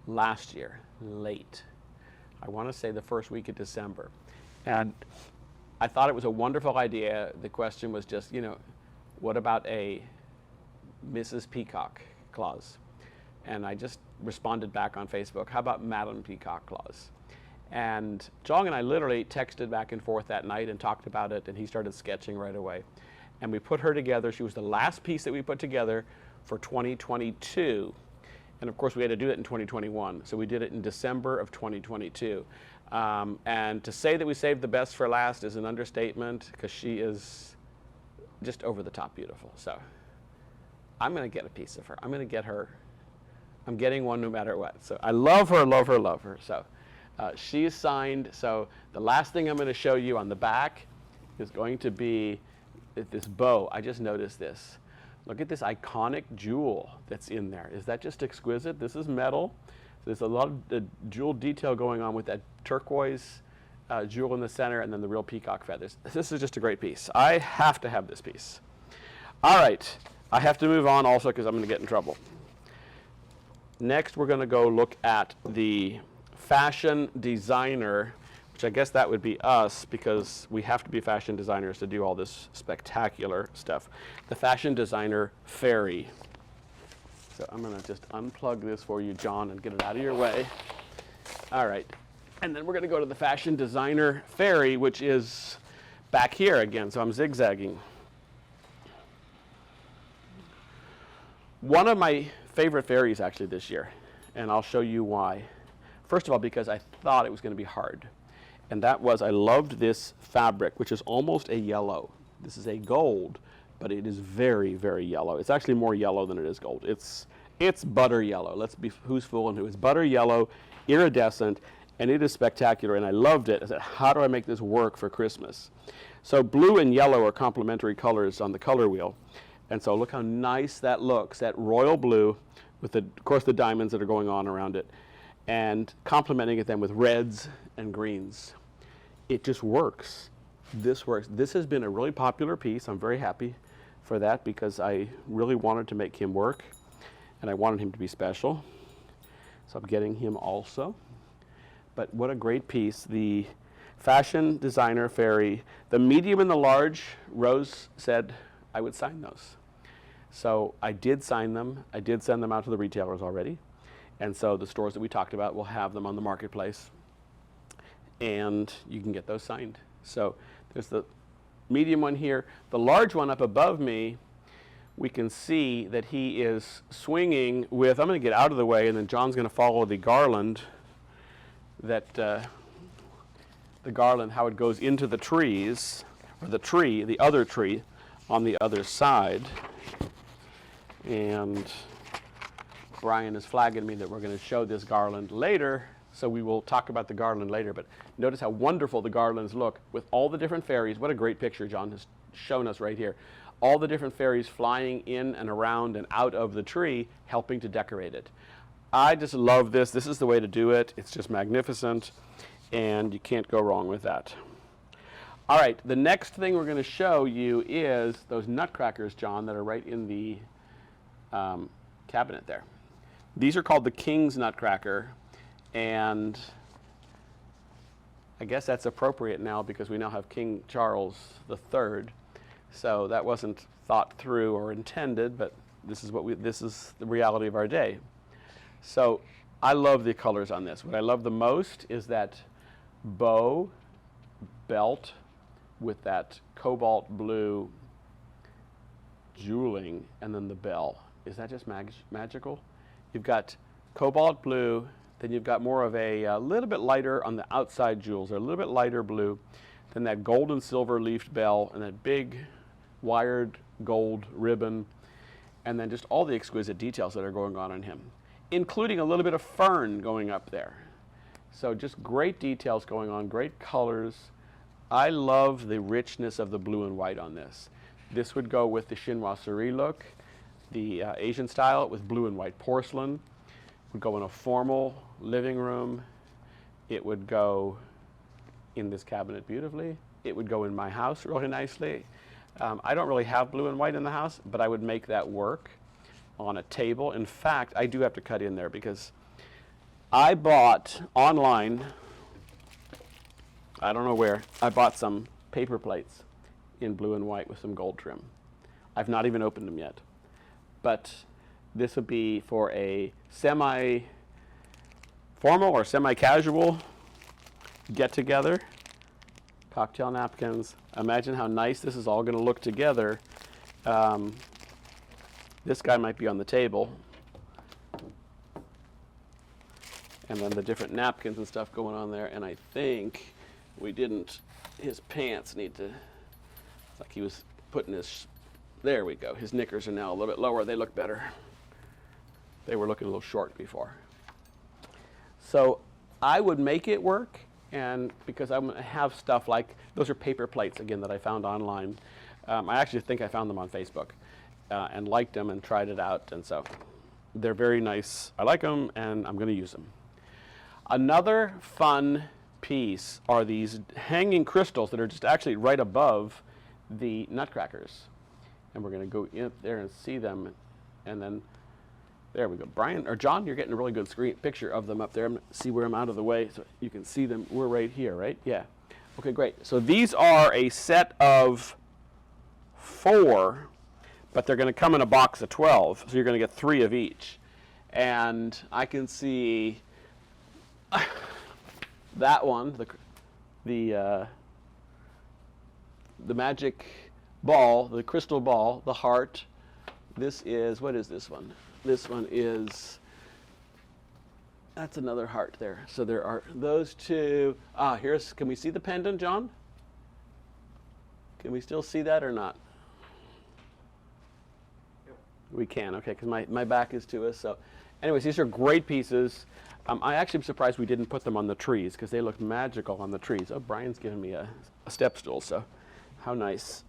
last year, late. I want to say the first week of December. And I thought it was a wonderful idea. The question was just, you know, what about a Mrs. Peacock Claus? And I just responded back on Facebook, how about Madame Peacock Claus? And Jong and I literally texted back and forth that night and talked about it, and he started sketching right away. And we put her together. She was the last piece that we put together for 2022. And of course we had to do it in 2021. So we did it in December of 2022. And to say that we saved the best for last is an understatement, because she is just over the top beautiful. So I'm going to get a piece of her. I'm going to get her. I'm getting one no matter what. So I love her, love her, love her. So She is signed, so the last thing I'm going to show you on the back is going to be this bow. I just noticed this. Look at this iconic jewel that's in there. Is that just exquisite? This is metal. There's a lot of jewel detail going on with that turquoise jewel in the center and then the real peacock feathers. This is just a great piece. I have to have this piece. All right, I have to move on also because I'm going to get in trouble. Next, we're going to go look at the fashion designer, which I guess that would be us because we have to be fashion designers to do all this spectacular stuff. The fashion designer fairy. So I'm going to just unplug this for you, John, and get it out of your way. All right. And then we're going to go to the fashion designer fairy, which is back here again. So I'm zigzagging. One of my favorite fairies actually this year, and I'll show you why. First of all, because I thought it was going to be hard. And that was, I loved this fabric, which is almost a yellow. This is a gold, but it is very, very yellow. It's actually more yellow than it is gold. It's butter yellow. Let's be who's fooling who. It's butter yellow, iridescent, and it is spectacular. And I loved it. I said, how do I make this work for Christmas? So blue and yellow are complementary colors on the color wheel. And so look how nice that looks, that royal blue with, of course, the diamonds that are going on around it, and complementing it then with reds and greens. It just works. This works. This has been a really popular piece. I'm very happy for that because I really wanted to make him work and I wanted him to be special. So I'm getting him also. But what a great piece. The fashion designer fairy, the medium and the large, Rose said I would sign those. So I did sign them. I did send them out to the retailers already. And so the stores that we talked about will have them on the marketplace. And you can get those signed. So there's the medium one here. The large one up above me, we can see that he is swinging with, I'm going to get out of the way, and then John's going to follow the garland, that the garland, how it goes into the trees, or the tree, the other tree, on the other side. And Brian is flagging me that we're going to show this garland later, so we will talk about the garland later. But notice how wonderful the garlands look with all the different fairies. What a great picture John has shown us right here. All the different fairies flying in and around and out of the tree, helping to decorate it. I just love this. This is the way to do it. It's just magnificent, and you can't go wrong with that. All right, the next thing we're going to show you is those nutcrackers, John, that are right in the cabinet there. These are called the King's Nutcracker, and I guess that's appropriate now because we now have King Charles III. So that wasn't thought through or intended, but this is the reality of our day. So I love the colors on this. What I love the most is that bow belt with that cobalt blue jeweling and then the bell. Is that just magical? You've got cobalt blue, then you've got more of a little bit lighter on the outside jewels, or a little bit lighter blue, then that gold and silver leafed bell, and that big wired gold ribbon, and then just all the exquisite details that are going on him, including a little bit of fern going up there. So just great details going on, great colors. I love the richness of the blue and white on this. This would go with the Chinoiserie look, the Asian style with blue and white porcelain. It would go in a formal living room. It would go in this cabinet beautifully. It would go in my house really nicely. I don't really have blue and white in the house, but I would make that work on a table. In fact, I do have to cut in there because I bought online, I don't know where, I bought some paper plates in blue and white with some gold trim. I've not even opened them yet. But this would be for a semi-formal or semi-casual get-together. Cocktail napkins. Imagine how nice this is all going to look together. This guy might be on the table. And then the different napkins and stuff going on there. And I think we didn't, his pants need to, it's like he was putting his, there we go. His knickers are now a little bit lower. They look better. They were looking a little short before. So I would make it work, and because I'm going to have stuff like, those are paper plates, again, that I found online. I actually think I found them on Facebook and liked them and tried it out, and so they're very nice. I like them, and I'm going to use them. Another fun piece are these hanging crystals that are just actually right above the nutcrackers. And we're going to go in there and see them, and then there we go. Brian, or John, you're getting a really good picture of them up there. I'm going to see where I'm out of the way so you can see them. We're right here, right? Yeah. Okay, great. So these are a set of 4, but they're going to come in a box of 12, so you're going to get 3 of each. And I can see that one, the magic ball, the crystal ball, the heart. This is, what is this one? This one is, that's another heart there. So there are those 2. Here's, can we see the pendant, John? Can we still see that or not? Yep. We can, okay, because my back is to us. So anyways, these are great pieces. I actually am surprised we didn't put them on the trees because they look magical on the trees. Oh, Brian's giving me a step stool, so how nice.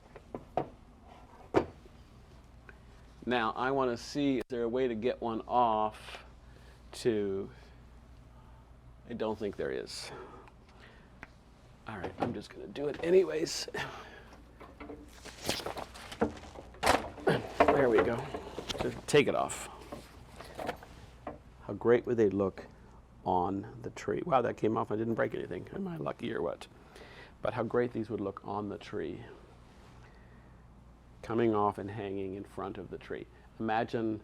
Now, I want to see, is there a way to get one off to, I don't think there is. All right, I'm just going to do it anyways. There we go. Just take it off. How great would they look on the tree? Wow, that came off. I didn't break anything. Am I lucky or what? But how great these would look on the tree. Coming off and hanging in front of the tree. Imagine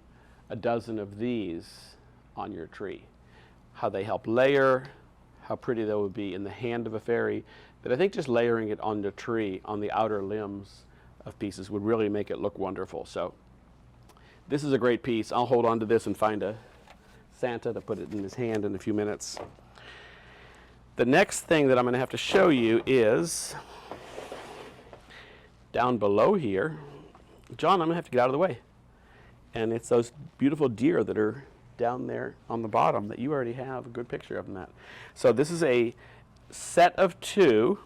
a dozen of these on your tree. How they help layer, how pretty they would be in the hand of a fairy. But I think just layering it on the tree, on the outer limbs of pieces, would really make it look wonderful. So this is a great piece. I'll hold on to this and find a Santa to put it in his hand in a few minutes. The next thing that I'm going to have to show you is down below here. John, I'm going to have to get out of the way. And it's those beautiful deer that are down there on the bottom that you already have a good picture of them at. So this is a set of 2.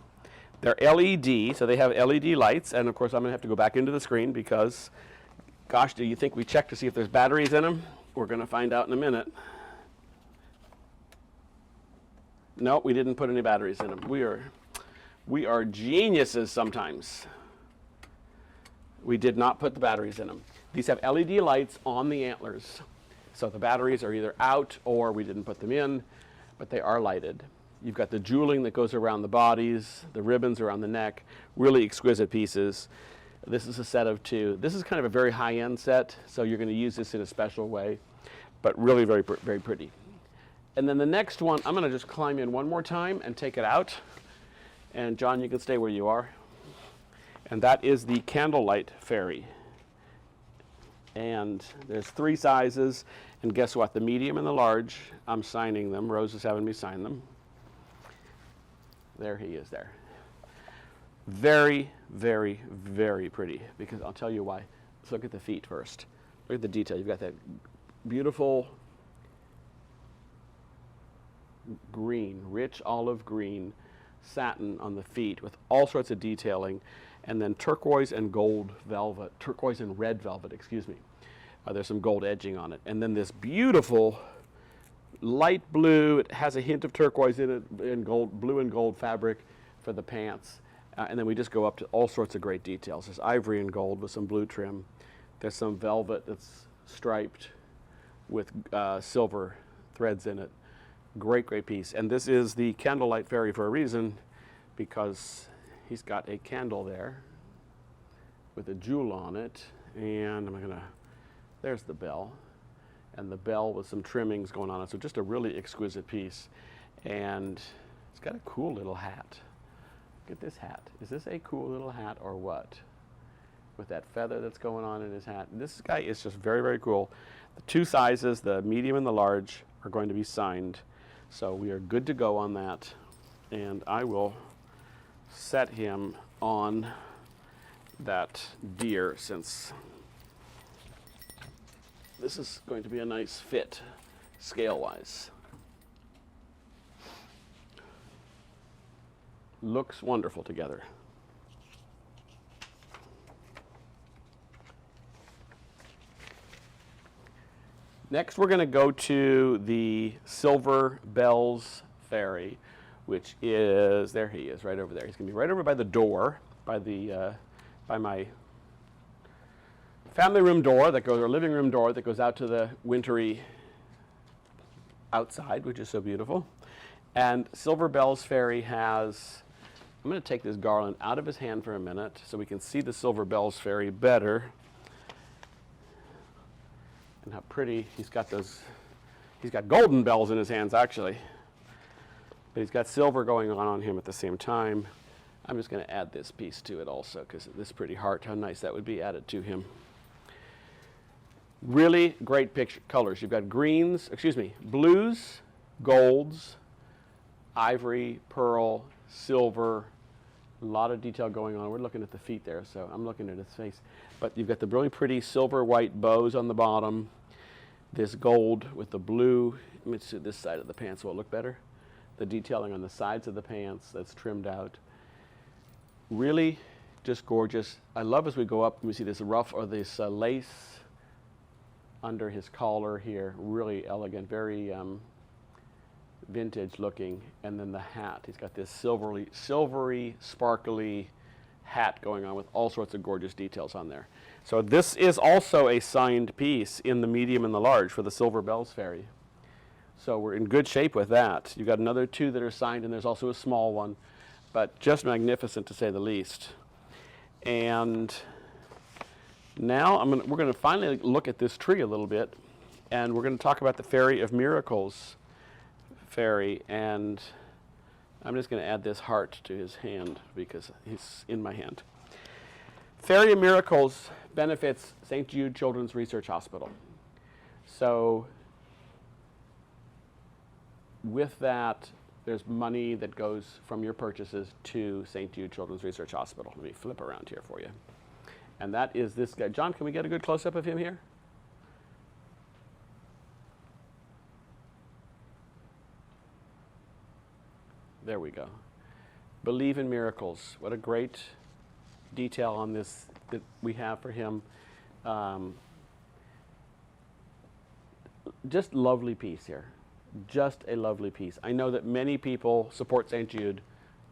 They're LED, so they have LED lights. And of course, I'm going to have to go back into the screen because, gosh, do you think we check to see if there's batteries in them? We're going to find out in a minute. No, we didn't put any batteries in them. We are geniuses sometimes. We did not put the batteries in them. These have LED lights on the antlers. So the batteries are either out or we didn't put them in, but they are lighted. You've got the jeweling that goes around the bodies, the ribbons around the neck, really exquisite pieces. This is a set of 2. This is kind of a very high-end set, so you're going to use this in a special way, but really very, very pretty. And then the next one, I'm going to just climb in one more time and take it out. And John, you can stay where you are. And that is the Candlelight fairy. And there's 3 sizes, and guess what? The medium and the large, I'm signing them. Rose is having me sign them. There he is there. Very, very, very pretty, because I'll tell you why. Let's look at the feet first. Look at the detail. You've got that beautiful green, rich olive green satin on the feet with all sorts of detailing, and then turquoise and gold velvet, turquoise and red velvet, excuse me. There's some gold edging on it. And then this beautiful light blue, it has a hint of turquoise in it, and gold, blue and gold fabric for the pants. And then we just go up to all sorts of great details. There's ivory and gold with some blue trim. There's some velvet that's striped with silver threads in it. Great, great piece. And this is the Candlelight fairy for a reason, because he's got a candle there with a jewel on it. And there's the bell. And the bell with some trimmings going on it. So just a really exquisite piece. And it's got a cool little hat. Look at this hat. Is this a cool little hat or what? With that feather that's going on in his hat. And this guy is just very, very cool. The 2 sizes, the medium and the large, are going to be signed. So we are good to go on that. And I will set him on that deer, since this is going to be a nice fit scale-wise. looks wonderful together. Next, we're going to go to the Silver Bells Fairy, which is, there he is, right over there. He's going to be right over by the door, by my family room door that goes, or living room door that goes out to the wintry outside, which is so beautiful. And Silver Bells Fairy has, I'm going to take this garland out of his hand for a minute so we can see the Silver Bells Fairy better. And how pretty, he's got golden bells in his hands actually. But he's got silver going on him at the same time. I'm just going to add this piece to it also because this pretty heart, how nice that would be added to him. Really great picture colors. You've got blues, golds, ivory, pearl, silver, a lot of detail going on. We're looking at the feet there, so I'm looking at his face. But you've got the really pretty silver white bows on the bottom, this gold with the blue. Let me see this side of the pants will it look better. The detailing on the sides of the pants that's trimmed out. Really just gorgeous. I love as we go up and we see this ruff or this lace under his collar here. Really elegant, very vintage looking. And then the hat. He's got this silvery, sparkly hat going on with all sorts of gorgeous details on there. So this is also a signed piece in the medium and the large for the Silver Bells Fairy. So we're in good shape with that. You've got another two that are signed, and there's also a small one, but just magnificent to say the least. And now we're going to finally look at this tree a little bit, and we're going to talk about the Fairy of Miracles fairy. And I'm just going to add this heart to his hand because he's in my hand. Fairy of Miracles benefits St. Jude Children's Research Hospital. So with that, there's money that goes from your purchases to St. Jude Children's Research Hospital. Let me flip around here for you. And that is this guy. John, can we get a good close-up of him here? There we go. Believe in miracles. What a great detail on this that we have for him. Just lovely piece here. Just a lovely piece. I know that many people support St.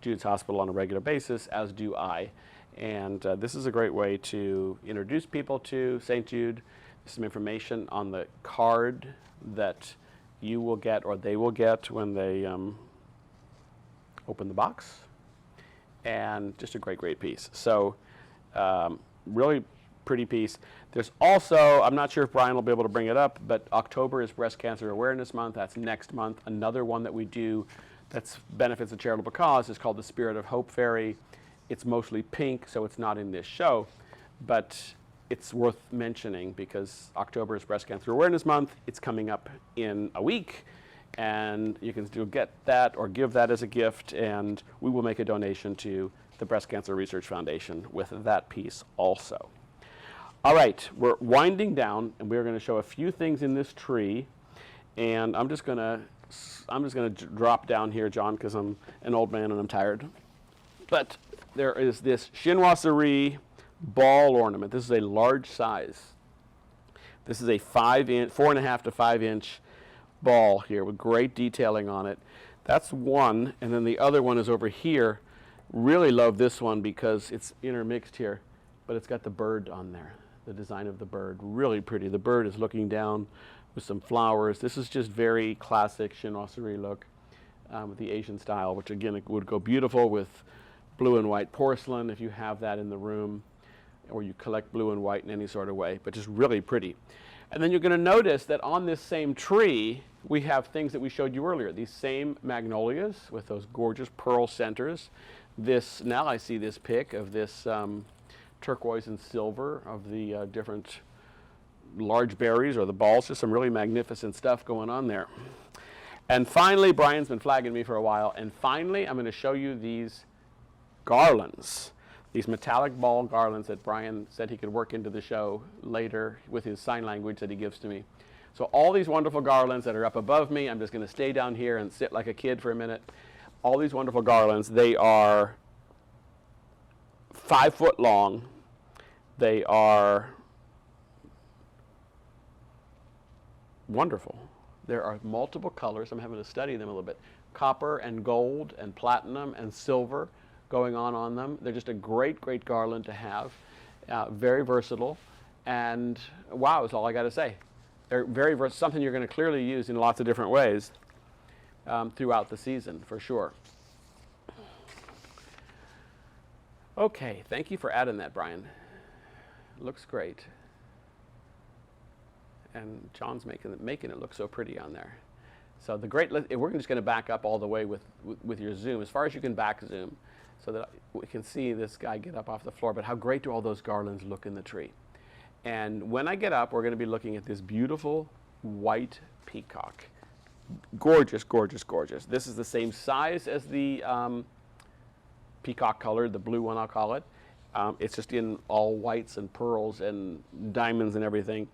Jude's Hospital on a regular basis, as do I. And this is a great way to introduce people to St. Jude. There's some information on the card that you will get or they will get when they open the box. And just a great, great piece. So really pretty piece. There's also, I'm not sure if Brian will be able to bring it up, but October is Breast Cancer Awareness Month. That's next month. Another one that we do that benefits a charitable cause is called the Spirit of Hope Fairy. It's mostly pink, so it's not in this show, but it's worth mentioning because October is Breast Cancer Awareness Month. It's coming up in a week, and you can still get that or give that as a gift, and we will make a donation to the Breast Cancer Research Foundation with that piece also. All right, we're winding down, and we're going to show a few things in this tree, and I'm just going to drop down here, John, because I'm an old man and I'm tired. But there is this Chinoiserie ball ornament. This is a large size. This is a 4.5 to 5 inch ball here with great detailing on it. That's one, and then the other one is over here. Really love this one because it's intermixed here, but it's got the bird on there. The design of the bird, really pretty. The bird is looking down with some flowers. This is just very classic Chinoiserie look with the Asian style, which again, it would go beautiful with blue and white porcelain if you have that in the room, or you collect blue and white in any sort of way, but just really pretty. And then you're going to notice that on this same tree, we have things that we showed you earlier, these same magnolias with those gorgeous pearl centers. Now I see this pic of this turquoise and silver of the different large berries or the balls. Just some really magnificent stuff going on there. And finally, Brian's been flagging me for a while, and finally I'm going to show you these garlands, these metallic ball garlands that Brian said he could work into the show later with his sign language that he gives to me. So all these wonderful garlands that are up above me, I'm just going to stay down here and sit like a kid for a minute. all these wonderful garlands. They are 5 foot long. They are wonderful. There are multiple colors. I'm having to study them a little bit. Copper and gold and platinum and silver going on them. They're just a great, great garland to have. Very versatile. And wow, is all I got to say. They're very versatile, something you're going to clearly use in lots of different ways throughout the season, for sure. Okay, thank you for adding that, Brian. Looks great. And John's making it look so pretty on there. So we're just going to back up all the way with your zoom, as far as you can back zoom, so that we can see this guy get up off the floor. But how great do all those garlands look in the tree? And when I get up, we're going to be looking at this beautiful white peacock. Gorgeous, gorgeous, gorgeous. This is the same size as the peacock color, the blue one I'll call it. It's just in all whites and pearls and diamonds and everything.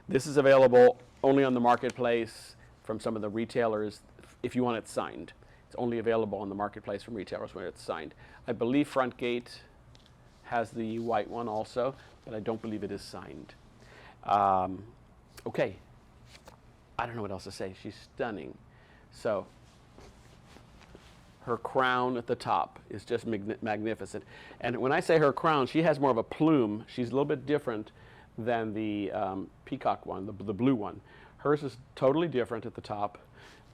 This is available only on the marketplace from some of the retailers if you want it signed. It's only available on the marketplace from retailers when it's signed. I believe Front Gate has the white one also, but I don't believe it is signed. Okay. I don't know what else to say. She's stunning. So her crown at the top is just magnificent. And when I say her crown, she has more of a plume. She's a little bit different than the peacock one, the blue one. Hers is totally different at the top,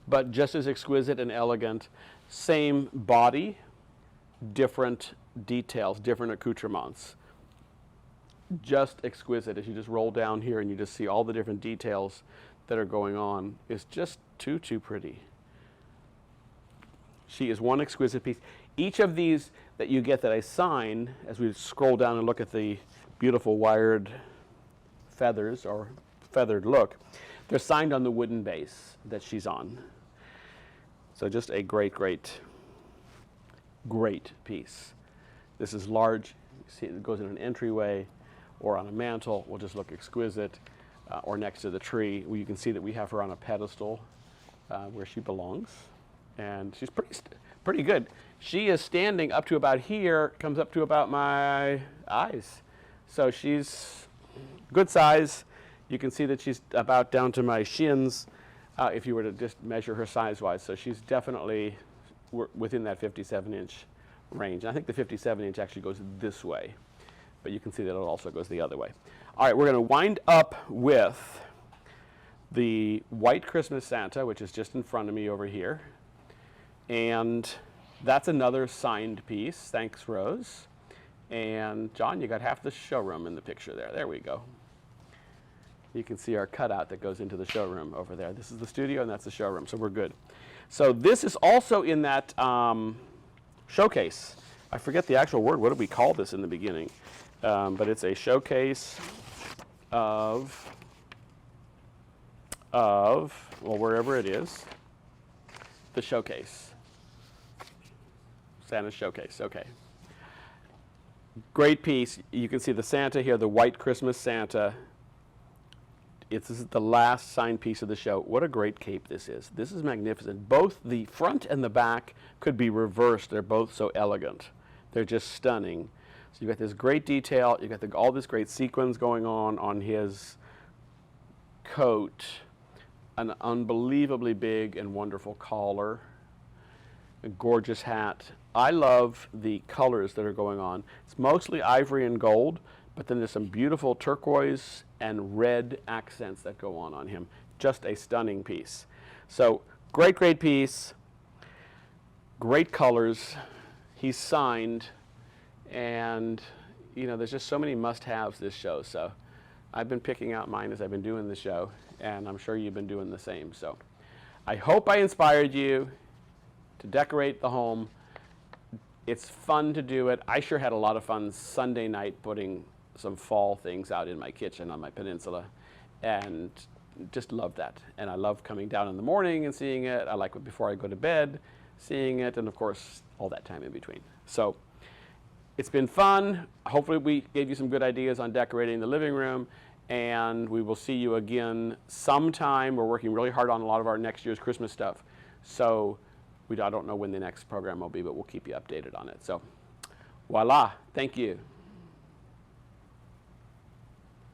but just as exquisite and elegant. Same body, different details, different accoutrements. Just exquisite. As you just roll down here and you just see all the different details that are going on. It's just too pretty. She is one exquisite piece. Each of these that you get that I sign, as we scroll down and look at the beautiful wired feathers or feathered look, they're signed on the wooden base that she's on. So just a great, great, great piece. This is large. You see it goes in an entryway or on a mantle. Will just look exquisite. Or next to the tree. You can see that we have her on a pedestal where she belongs. And she's pretty good. She is standing up to about here, comes up to about my eyes. So she's good size. You can see that she's about down to my shins if you were to just measure her size-wise. So she's definitely within that 57-inch range. And I think the 57-inch actually goes this way. But you can see that it also goes the other way. All right, we're going to wind up with the white Christmas Santa, which is just in front of me over here. And that's another signed piece. Thanks, Rose. And John, you got half the showroom in the picture there. There we go. You can see our cutout that goes into the showroom over there. This is the studio and that's the showroom, so we're good. So this is also in that showcase. I forget the actual word. What did we call this in the beginning? But it's a showcase of well, wherever it is, the showcase. Santa's showcase, okay. Great piece. You can see the Santa here, the white Christmas Santa. This is the last signed piece of the show. What a great cape this is. This is magnificent. Both the front and the back could be reversed. They're both so elegant. They're just stunning. So you've got this great detail, you've got all this great sequins going on his coat, an unbelievably big and wonderful collar, a gorgeous hat. I love the colors that are going on. It's mostly ivory and gold, but then there's some beautiful turquoise and red accents that go on him. Just a stunning piece. So great, great piece, great colors. He's signed. And, you know, there's just so many must-haves this show. So I've been picking out mine as I've been doing the show, and I'm sure you've been doing the same. So I hope I inspired you to decorate the home. It's fun to do it. I sure had a lot of fun Sunday night putting some fall things out in my kitchen on my peninsula, and just love that. And I love coming down in the morning and seeing it. I like it before I go to bed, seeing it, and of course, all that time in between. So it's been fun. Hopefully we gave you some good ideas on decorating the living room, and we will see you again sometime. We're working really hard on a lot of our next year's Christmas stuff. So I don't know when the next program will be, but we'll keep you updated on it. So voila, thank you.